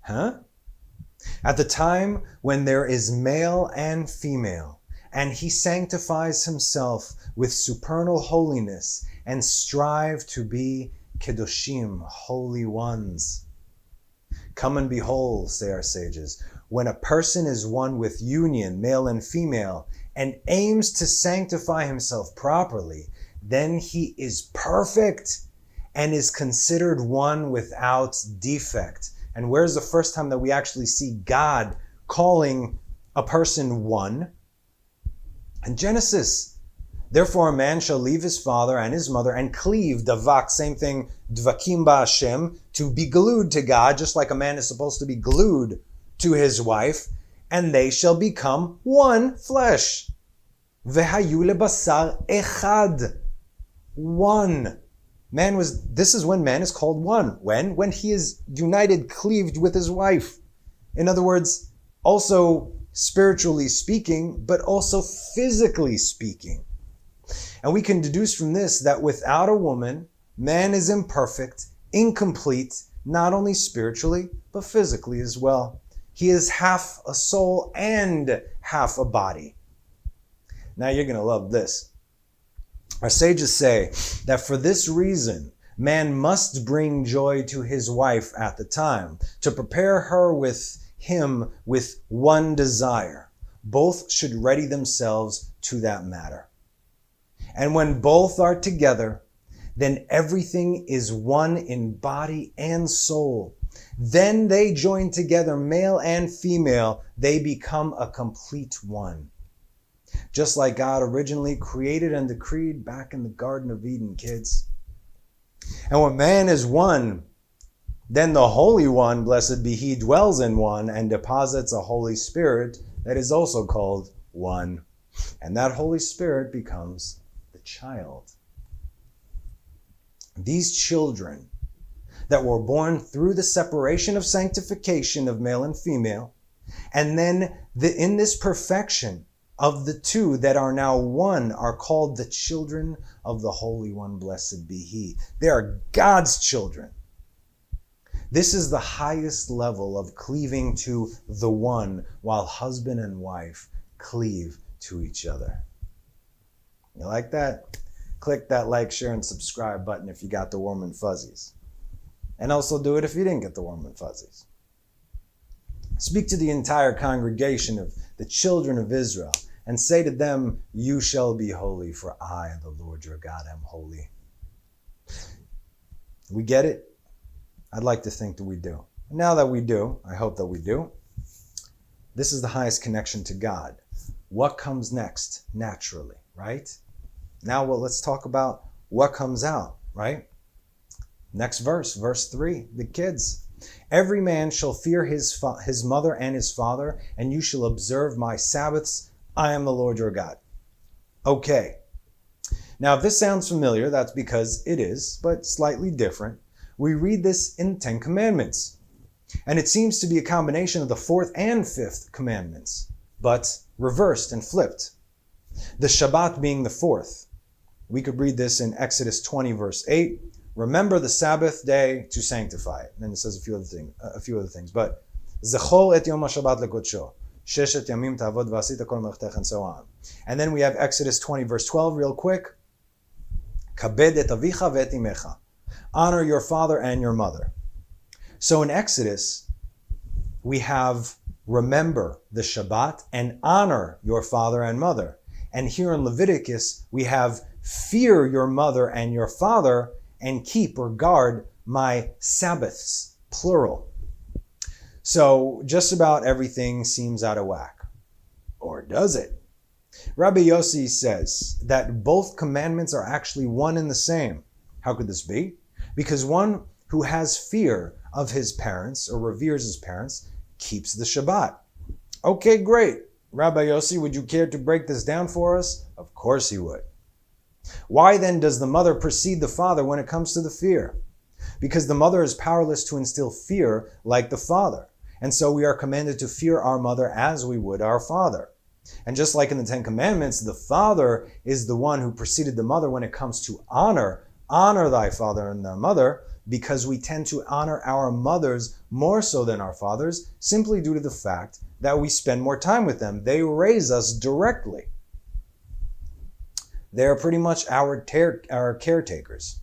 At the time when there is male and female, and he sanctifies himself with supernal holiness and strive to be Kedoshim, holy ones. Come and behold, say our sages, when a person is one with union, male and female, and aims to sanctify himself properly, then he is perfect and is considered one without defect. And where's the first time that we actually see God calling a person one? In Genesis. Therefore, a man shall leave his father and his mother and cleave, davak, same thing, dvakim ba'Hashem, to be glued to God, just like a man is supposed to be glued to his wife, and they shall become one flesh. Vehayu lebasar echad. One. This is when man is called one. When he is united, cleaved with his wife. In other words, also spiritually speaking, but also physically speaking. And we can deduce from this that without a woman, man is imperfect, incomplete, not only spiritually, but physically as well. He is half a soul and half a body. Now you're going to love this. Our sages say that for this reason, man must bring joy to his wife at the time, to prepare her with him with one desire. Both should ready themselves to that matter. And when both are together, then everything is one in body and soul. Then they join together, male and female. They become a complete one. Just like God originally created and decreed back in the Garden of Eden, kids. And when man is one, then the Holy One, blessed be He, dwells in one and deposits a Holy Spirit that is also called one. And that Holy Spirit becomes the child. These children that were born through the separation of sanctification of male and female, and then in this perfection of the two that are now one, are called the children of the Holy One, blessed be He. They are God's children. This is the highest level of cleaving to the one, while husband and wife cleave to each other. You like that? Click that like, share, and subscribe button if you got the warm and fuzzies. And also do it if you didn't get the warm and fuzzies. Speak to the entire congregation of the children of Israel and say to them, you shall be holy, for I, the Lord your God, am holy. We get it? I'd like to think that we do. Now that we do, I hope that we do, this is the highest connection to God. What comes next? Naturally, right? Now, let's talk about what comes out, right? Next verse, verse 3, the kids. Every man shall fear his mother and his father, and you shall observe my Sabbaths. I am the Lord your God. Okay. Now, if this sounds familiar, that's because it is, but slightly different. We read this in the Ten Commandments. And it seems to be a combination of the fourth and fifth commandments, but reversed and flipped. The Shabbat being the fourth. We could read this in Exodus 20, verse 8. Remember the Sabbath day to sanctify it. And it says a few other things. But Zechor et yom HaShabbat lekodsho. Sheshet yamim ta'avod v'asita kol melachtech, and so on. And then we have Exodus 20, verse 12, real quick. Kabed et avicha ve'et imecha. Honor your father and your mother. So in Exodus, we have remember the Shabbat and honor your father and mother. And here in Leviticus, we have fear your mother and your father and keep or guard my Sabbaths, plural. So just about everything seems out of whack. Or does it? Rabbi Yossi says that both commandments are actually one and the same. How could this be? Because one who has fear of his parents or reveres his parents keeps the Shabbat. Okay, great. Rabbi Yossi, would you care to break this down for us? Of course he would. Why then does the mother precede the father when it comes to the fear? Because the mother is powerless to instill fear like the father. And so we are commanded to fear our mother as we would our father. And just like in the Ten Commandments, the father is the one who preceded the mother when it comes to honor. Honor thy father and thy mother, because we tend to honor our mothers more so than our fathers, simply due to the fact that we spend more time with them. They raise us directly. They're pretty much our caretakers.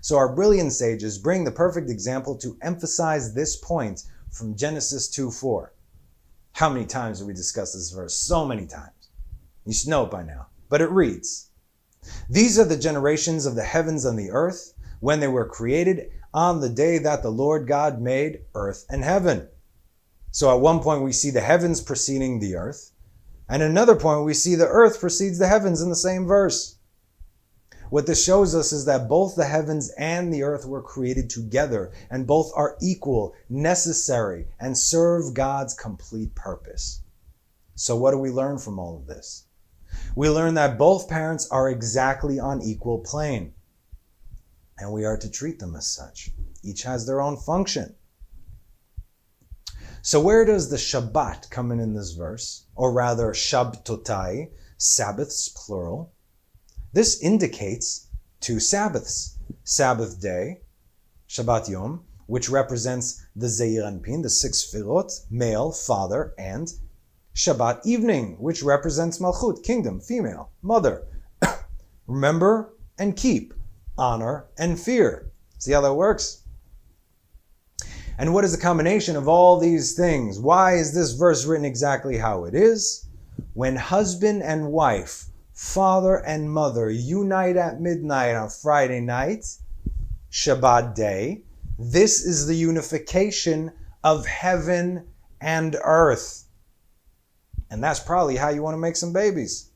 So our brilliant sages bring the perfect example to emphasize this point from Genesis 2:4. How many times have we discussed this verse? So many times. You should know it by now. But it reads, these are the generations of the heavens and the earth when they were created on the day that the Lord God made earth and heaven. So at one point we see the heavens preceding the earth. And at another point we see the earth precedes the heavens in the same verse. What this shows us is that both the heavens and the earth were created together, and both are equal, necessary, and serve God's complete purpose. So what do we learn from all of this? We learn that both parents are exactly on equal plane, and we are to treat them as such. Each has their own function. So where does the Shabbat come in this verse? Or rather, Shabtotai, Sabbaths, plural. This indicates two Sabbaths. Sabbath day, Shabbat Yom, which represents the Zeir Anpin, the six Sefirot, male, father, and Shabbat evening, which represents Malchut, kingdom, female, mother. Remember and keep, honor and fear. See how that works? And what is the combination of all these things? Why is this verse written exactly how it is? When husband and wife, father and mother unite at midnight on Friday night, Shabbat day, This is the unification of heaven and earth. And that's probably how you want to make some babies.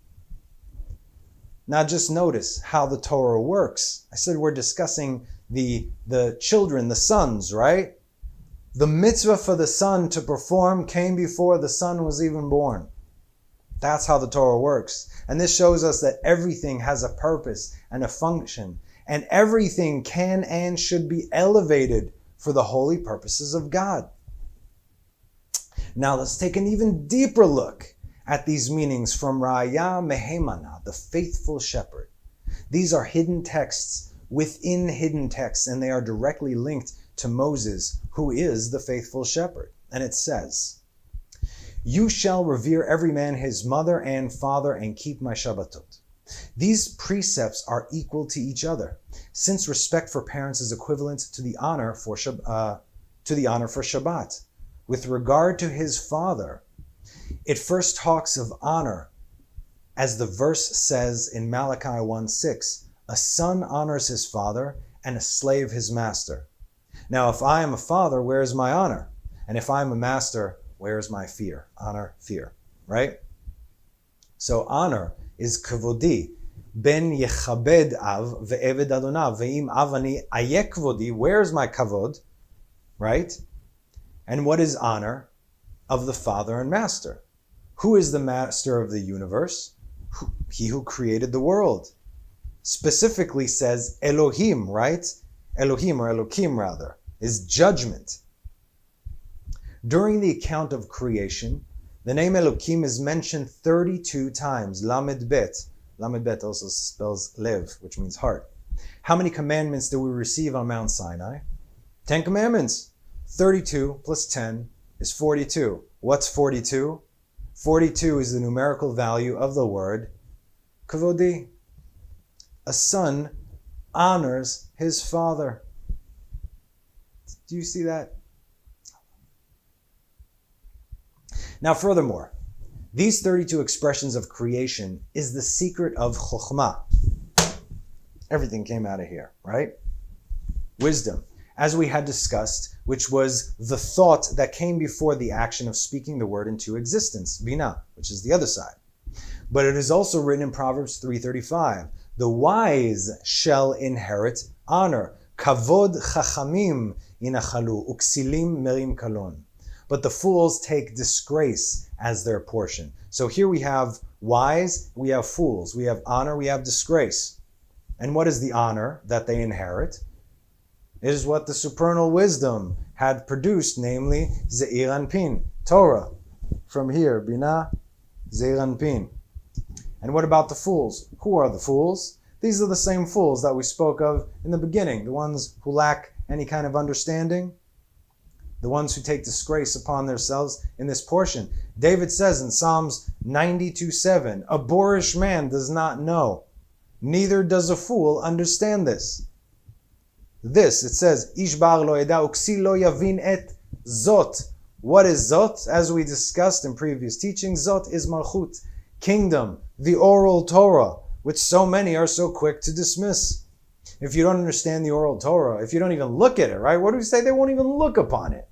Now just notice how the Torah works. I said we're discussing the children, the sons, right? The mitzvah for the son to perform came before the son was even born. That's how the Torah works. And this shows us that everything has a purpose and a function. And everything can and should be elevated for the holy purposes of God. Now let's take an even deeper look at these meanings from Raya Mehemana, the faithful shepherd. These are hidden texts within hidden texts, and they are directly linked to Moses, who is the faithful shepherd. And it says, "You shall revere every man his mother and father and keep my Shabbatot." These precepts are equal to each other, since respect for parents is equivalent to the honor for Shabbat. With regard to his father, it first talks of honor, as the verse says in Malachi 1:6, "A son honors his father and a slave his master." Now, if I am a father, where is my honor? And if I am a master, where is my fear? Honor, fear, right? So honor is kavodi. Ben yechabed av ve'eved adonav ve'im avani ayek kvodi. Where is my kavod? Right? And what is honor? Of the father and master. Who is the master of the universe? He who created the world. Specifically says Elohim, right? Elohim, or Elokim rather, is judgment. During the account of creation, the name Elokim is mentioned 32 times. Lamed Bet. Lamed Bet also spells lev, which means heart. How many commandments do we receive on Mount Sinai? 10 commandments. 32 plus 10 is 42. What's 42? 42 is the numerical value of the word kavodi. A son honors his father. Do you see that? Now, furthermore, these 32 expressions of creation is the secret of chokhmah. Everything came out of here, right? Wisdom, as we had discussed, which was the thought that came before the action of speaking the word into existence, binah, which is the other side. But it is also written in Proverbs 3:35, "The wise shall inherit honor. Kavod chachamim inachalu, uksilim merim kalon." But the fools take disgrace as their portion. So here we have wise, we have fools, we have honor, we have disgrace. And what is the honor that they inherit? It is what the supernal wisdom had produced, namely Zeir Anpin, Torah. From here, Binah, Zeir Anpin. And what about the fools? Who are the fools? These are the same fools that we spoke of in the beginning, the ones who lack any kind of understanding, the ones who take disgrace upon themselves in this portion. David says in Psalms 92:7, "A boorish man does not know, neither does a fool understand this." This, it says, "Ish bar lo yeda uksi lo yavin et zot." What is zot? As we discussed in previous teachings, zot is malchut, kingdom, the oral Torah, which so many are so quick to dismiss. If you don't understand the oral Torah, if you don't even look at it, right? What do we say? They won't even look upon it.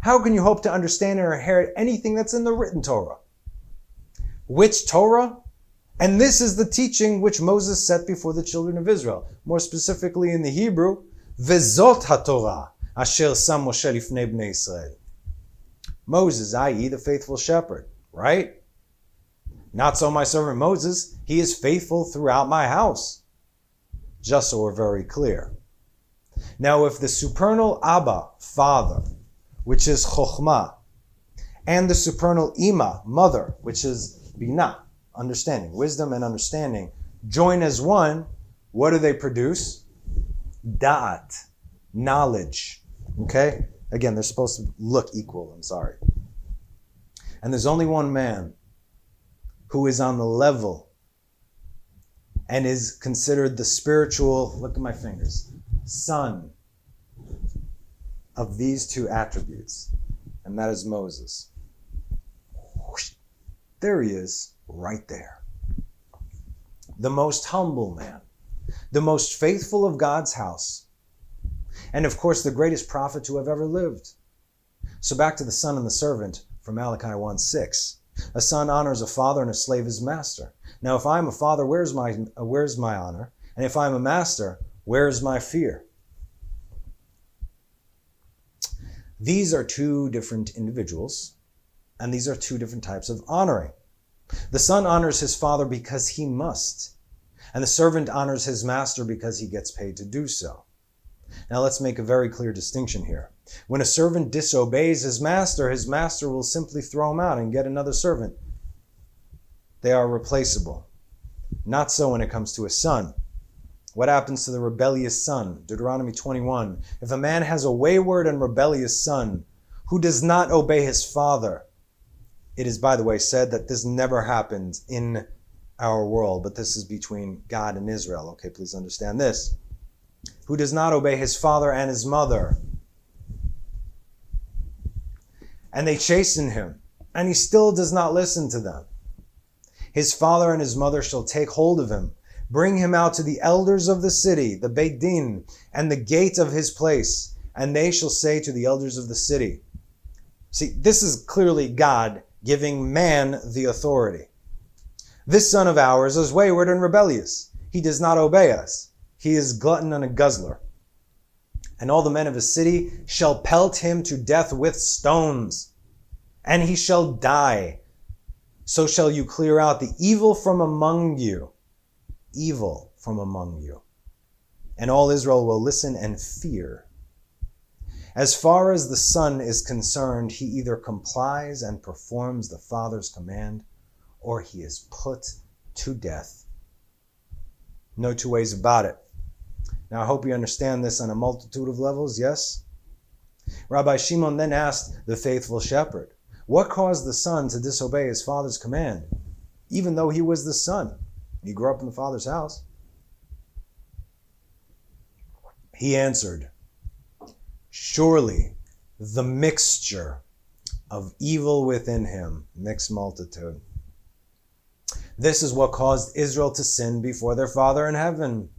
How can you hope to understand or inherit anything that's in the written Torah? Which Torah? And this is the teaching which Moses set before the children of Israel. More specifically in the Hebrew, Vezot HaTorah, Asher Sam Moshe Lifnei Bnei Israel. Moses, i.e. the faithful shepherd, right? Not so my servant Moses, he is faithful throughout my house. Just so we're very clear. Now, if the supernal Abba, Father, which is Chokhmah, and the supernal Ima, Mother, which is Binah, understanding, wisdom and understanding, join as one, what do they produce? Da'at, knowledge. Okay? Again, they're supposed to look equal, I'm sorry. And there's only one man who is on the level and is considered the spiritual, look at my fingers, son of these two attributes, and that is Moses. There he is, right there. The most humble man, the most faithful of God's house, and of course the greatest prophet to have ever lived. So back to the son and the servant from Malachi 1:6. A son honors a father and a slave his master. Now if I am a father, where's my honor? And if I am a master, where is my fear? These are two different individuals, and these are two different types of honoring. The son honors his father because he must, and the servant honors his master because he gets paid to do so. Now let's make a very clear distinction here. When a servant disobeys his master will simply throw him out and get another servant. They are replaceable. Not so when it comes to a son. What happens to the rebellious son? Deuteronomy 21. If a man has a wayward and rebellious son who does not obey his father, it is, by the way, said that this never happens in our world, but this is between God and Israel. Okay, please understand this. Who does not obey his father and his mother, and they chasten him, and he still does not listen to them. His father and his mother shall take hold of him, bring him out to the elders of the city, the Beit Din, and the gate of his place, and they shall say to the elders of the city. See, this is clearly God giving man the authority. This son of ours is wayward and rebellious. He does not obey us. He is glutton and a guzzler. And all the men of his city shall pelt him to death with stones, and he shall die. So shall you clear out the evil from among you. Evil from among you. And all Israel will listen and fear. As far as the son is concerned, he either complies and performs the father's command, or he is put to death. No two ways about it. Now, I hope you understand this on a multitude of levels, yes? Rabbi Shimon then asked the faithful shepherd, what caused the son to disobey his father's command, even though he was the son? He grew up in the father's house. He answered, surely the mixture of evil within him, mixed multitude. This is what caused Israel to sin before their Father in heaven.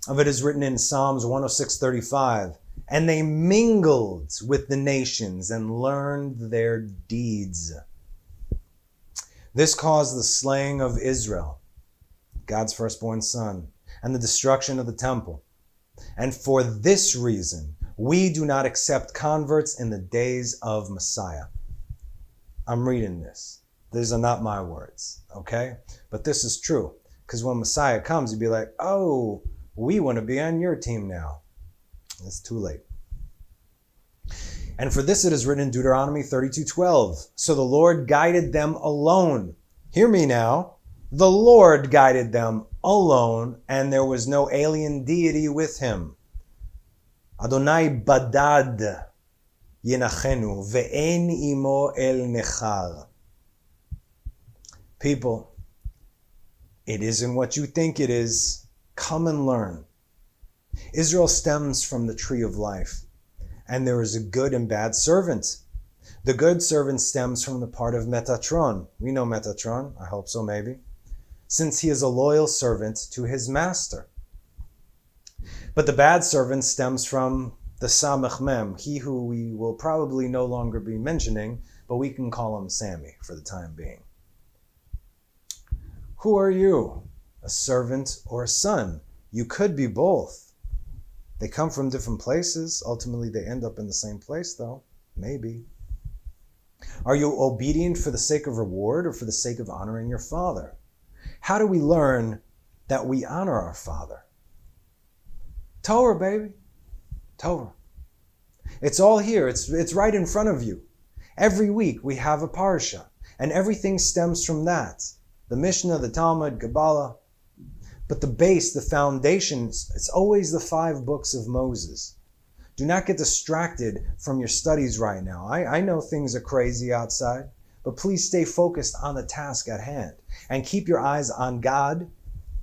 Of it is written in Psalms 106:35, and they mingled with the nations and learned their deeds. This caused the slaying of Israel, God's firstborn son, and the destruction of the temple. And for this reason, we do not accept converts in the days of Messiah. I'm reading this. These are not my words, okay? But this is true, because when Messiah comes, you'd be like, oh, we want to be on your team now. It's too late. And for this it is written in Deuteronomy 32:12. So the Lord guided them alone. Hear me now. The Lord guided them alone, and there was no alien deity with him. Adonai badad yenachenu ve'en imo el nechar. People, it isn't what you think it is. Come and learn. Israel stems from the tree of life, and there is a good and bad servant. The good servant stems from the part of Metatron. We know Metatron, I hope so maybe, since he is a loyal servant to his master. But the bad servant stems from the Samech Mem, he who we will probably no longer be mentioning, but we can call him Sammy for the time being. Who are you? A servant or a son? You could be both. They come from different places. Ultimately, they end up in the same place, though. Maybe. Are you obedient for the sake of reward or for the sake of honoring your father? How do we learn that we honor our father? Torah, baby. Torah. It's all here. It's right in front of you. Every week we have a parsha, and everything stems from that. The Mishnah, the Talmud, Kabbalah. But the base, the foundation, it's always the 5 books of Moses. Do not get distracted from your studies right now. I know things are crazy outside, but please stay focused on the task at hand and keep your eyes on God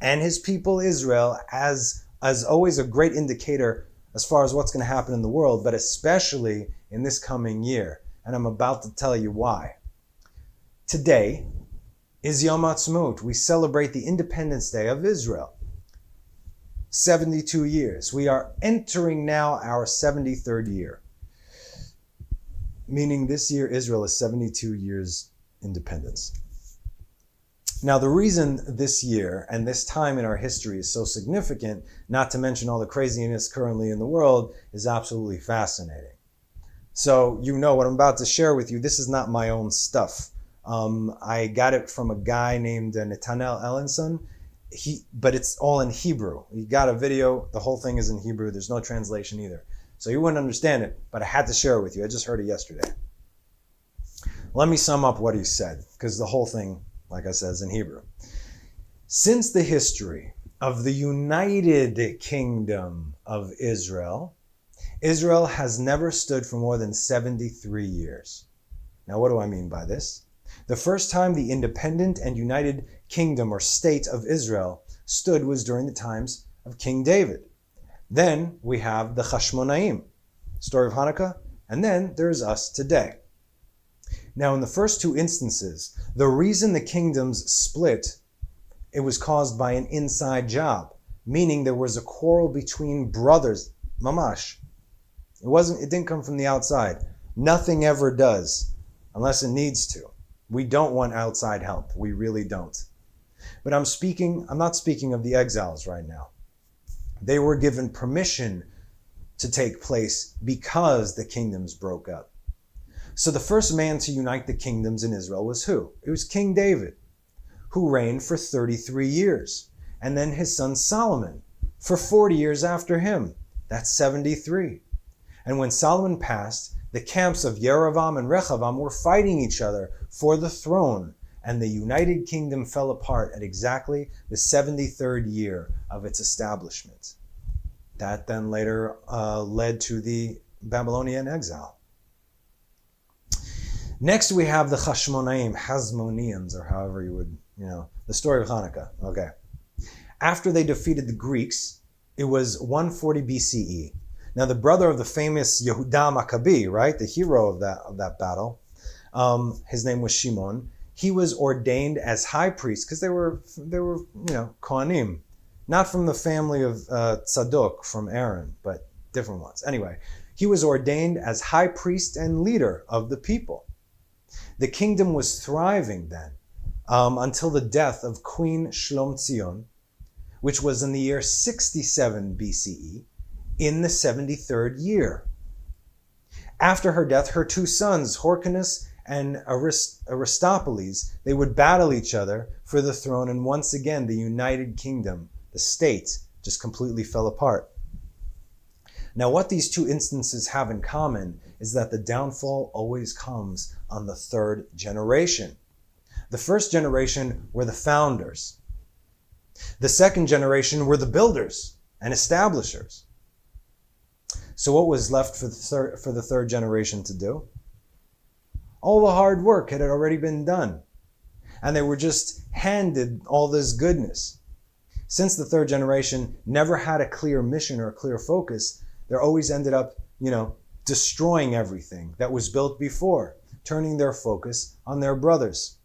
and his people Israel as always a great indicator as far as what's going to happen in the world, but especially in this coming year. And I'm about to tell you why. Today is Yom Ha'atzmaut. We celebrate the Independence Day of Israel. 72 years. We are entering now our 73rd year. Meaning this year Israel is 72 years independence. Now the reason this year and this time in our history is so significant, not to mention all the craziness currently in the world, is absolutely fascinating. So you know what I'm about to share with you, this is not my own stuff. I got it from a guy named Netanel Ellenson, but it's all in Hebrew. He got a video, the whole thing is in Hebrew, there's no translation either. So you wouldn't understand it, but I had to share it with you. I just heard it yesterday. Let me sum up what he said, because the whole thing, like I said, is in Hebrew. Since the history of the United Kingdom of Israel, Israel has never stood for more than 73 years. Now, what do I mean by this? The first time the independent and United Kingdom or State of Israel stood was during the times of King David. Then we have the Hashmonaim, story of Hanukkah, and then there's us today. Now, in the first two instances, the reason the kingdoms split, it was caused by an inside job, meaning there was a quarrel between brothers, mamash. It didn't come from the outside. Nothing ever does, unless it needs to. We don't want outside help. We really don't. But I'm not speaking of the exiles right now. They were given permission to take place because the kingdoms broke up. So the first man to unite the kingdoms in Israel was who? It was King David, who reigned for 33 years. And then his son Solomon for 40 years after him. That's 73. And when Solomon passed, the camps of Yerovam and Rechavam were fighting each other for the throne, and the United Kingdom fell apart at exactly the 73rd year of its establishment. That then later led to the Babylonian exile. Next we have the Hasmoneans, or however you would, the story of Hanukkah. Okay. After they defeated the Greeks, it was 140 BCE. Now the brother of the famous Yehuda Maccabee, right, the hero of that battle, his name was Shimon. He was ordained as high priest because they were Kohanim, not from the family of Tzadok from Aaron, but different ones. Anyway, he was ordained as high priest and leader of the people. The kingdom was thriving then until the death of Queen Shlomtzion, which was in the year 67 BCE, in the 73rd year. After her death, her two sons, Hyrcanus and Aristophanes, they would battle each other for the throne, and once again the United Kingdom, the state, just completely fell apart. Now what these two instances have in common is that the downfall always comes on the third generation. The first generation were the founders. The second generation were the builders and establishers. So what was left for the third generation to do? All the hard work had already been done, and they were just handed all this goodness. Since the third generation never had a clear mission or a clear focus, they always ended up, destroying everything that was built before, turning their focus on their brothers.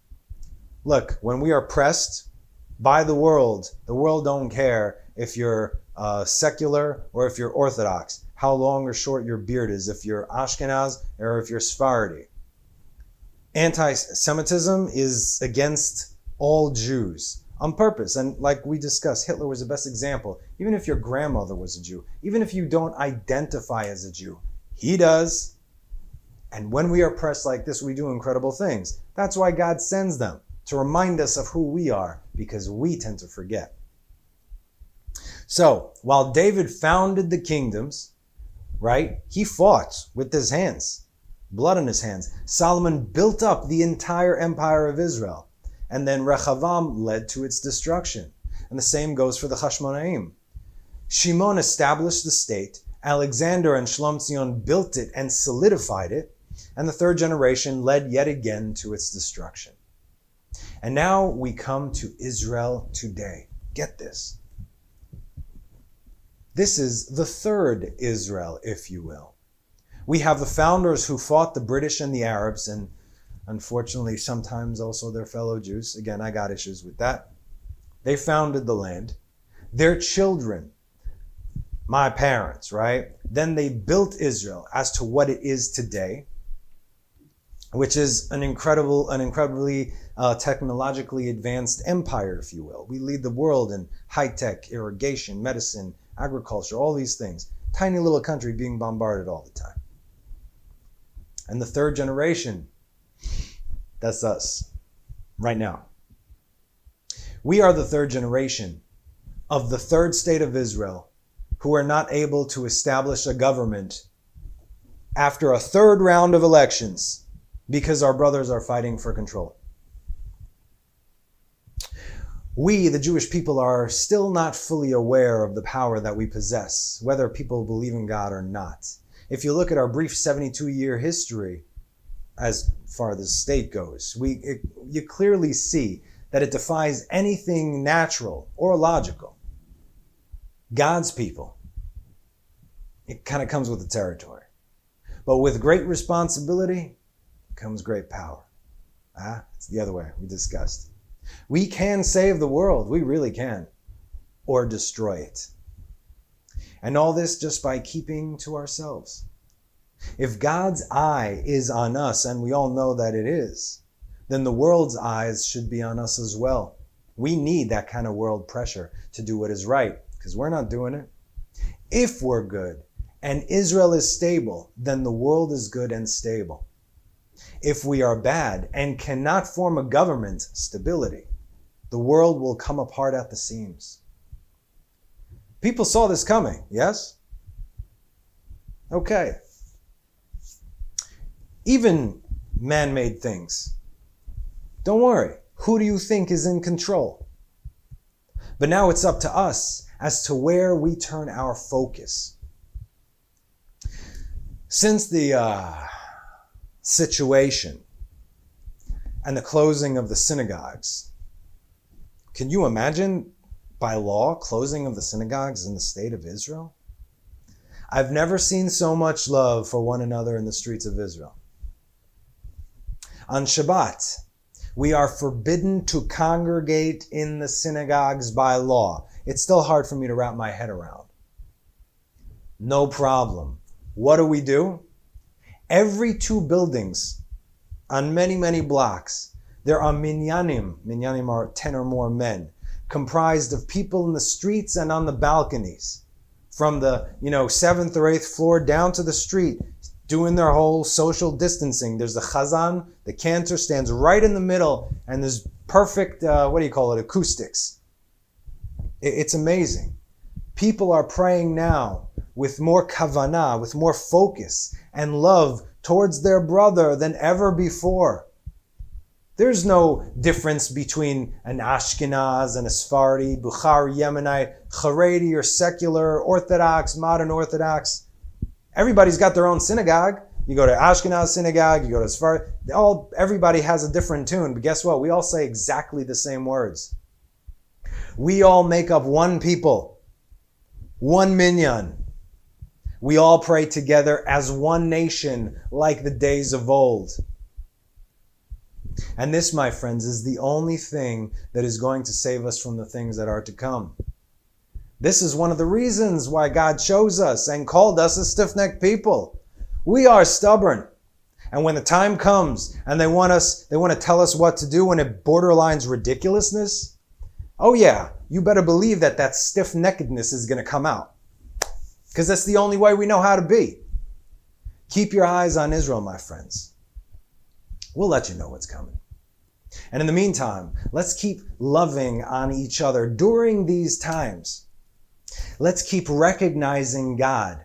Look, when we are pressed by the world don't care if you're secular or if you're Orthodox, how long or short your beard is, if you're Ashkenaz or if you're Sephardi. Anti-Semitism is against all Jews on purpose. And like we discussed, Hitler was the best example. Even if your grandmother was a Jew, even if you don't identify as a Jew, he does. And when we are pressed like this, we do incredible things. That's why God sends them, to remind us of who we are, because we tend to forget. So, while David founded the kingdoms, right, he fought with his hands, blood on his hands. Solomon built up the entire empire of Israel, and then Rechavam led to its destruction. And the same goes for the Hashmonaim. Shimon established the state, Alexander and Shlomtzion built it and solidified it, and the third generation led yet again to its destruction. And now we come to Israel today. Get this. This is the third Israel, if you will. We have the founders who fought the British and the Arabs, and unfortunately sometimes also their fellow Jews. Again, I got issues with that. They founded the land. Their children, my parents, right? Then they built Israel as to what it is today, which is an incredibly technologically advanced empire, if you will. We lead the world in high-tech, irrigation, medicine, agriculture, all these things. Tiny little country being bombarded all the time. And the third generation, that's us, right now. We are the third generation of the third state of Israel who are not able to establish a government after a third round of elections because our brothers are fighting for control. We, the Jewish people, are still not fully aware of the power that we possess, whether people believe in God or not. If you look at our brief 72-year history, as far as the state goes, you clearly see that it defies anything natural or logical. God's people, it kind of comes with the territory. But with great responsibility comes great power. It's the other way we discussed. We can save the world, we really can, or destroy it. And all this just by keeping to ourselves. If God's eye is on us, and we all know that it is, then the world's eyes should be on us as well. We need that kind of world pressure to do what is right, because we're not doing it. If we're good and Israel is stable, then the world is good and stable. If we are bad and cannot form a government, stability, the world will come apart at the seams. People saw this coming, yes? Okay. Even man-made things. Don't worry. Who do you think is in control? But now it's up to us as to where we turn our focus. Since the situation and the closing of the synagogues, can you imagine, by law, closing of the synagogues in the state of Israel? I've never seen so much love for one another in the streets of Israel. On Shabbat, we are forbidden to congregate in the synagogues by law. It's still hard for me to wrap my head around. No problem. What do? Every 2 buildings on many blocks, there are minyanim. Minyanim are 10 or more men, comprised of people in the streets and on the balconies, from the 7th or 8th floor down to the street, doing their whole social distancing. There's the chazan, the cantor stands right in the middle, and there's perfect, acoustics. It's amazing. People are praying now with more kavanah, with more focus and love towards their brother than ever before. There's no difference between an Ashkenaz and a Sephardi, Bukhari, Yemenite, Haredi or secular, Orthodox, modern Orthodox. Everybody's got their own synagogue. You go to Ashkenaz synagogue, you go to Sephardi. Everybody has a different tune, but guess what? We all say exactly the same words. We all make up one people, one minyan. We all pray together as one nation, like the days of old. And this, my friends, is the only thing that is going to save us from the things that are to come. This is one of the reasons why God chose us and called us a stiff-necked people. We are stubborn. And when the time comes and they want to tell us what to do when it borderlines ridiculousness, oh yeah, you better believe that stiff-neckedness is going to come out. Because that's the only way we know how to be. Keep your eyes on Israel, my friends. We'll let you know what's coming. And in the meantime, let's keep loving on each other during these times. Let's keep recognizing God,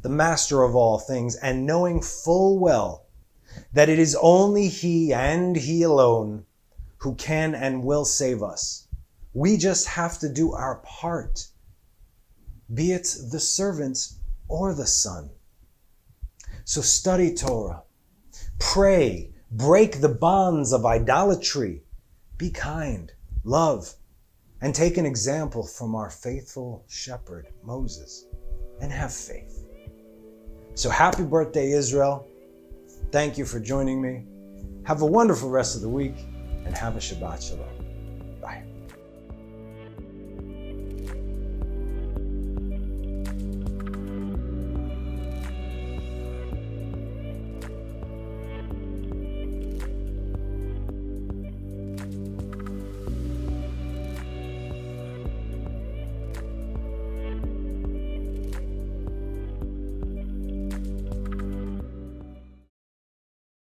the master of all things, and knowing full well that it is only He and He alone who can and will save us. We just have to do our part, be it the servant or the son. So study Torah, pray, break the bonds of idolatry, be kind, love, and take an example from our faithful shepherd, Moses, and have faith. So happy birthday, Israel. Thank you for joining me. Have a wonderful rest of the week, and have a Shabbat Shalom.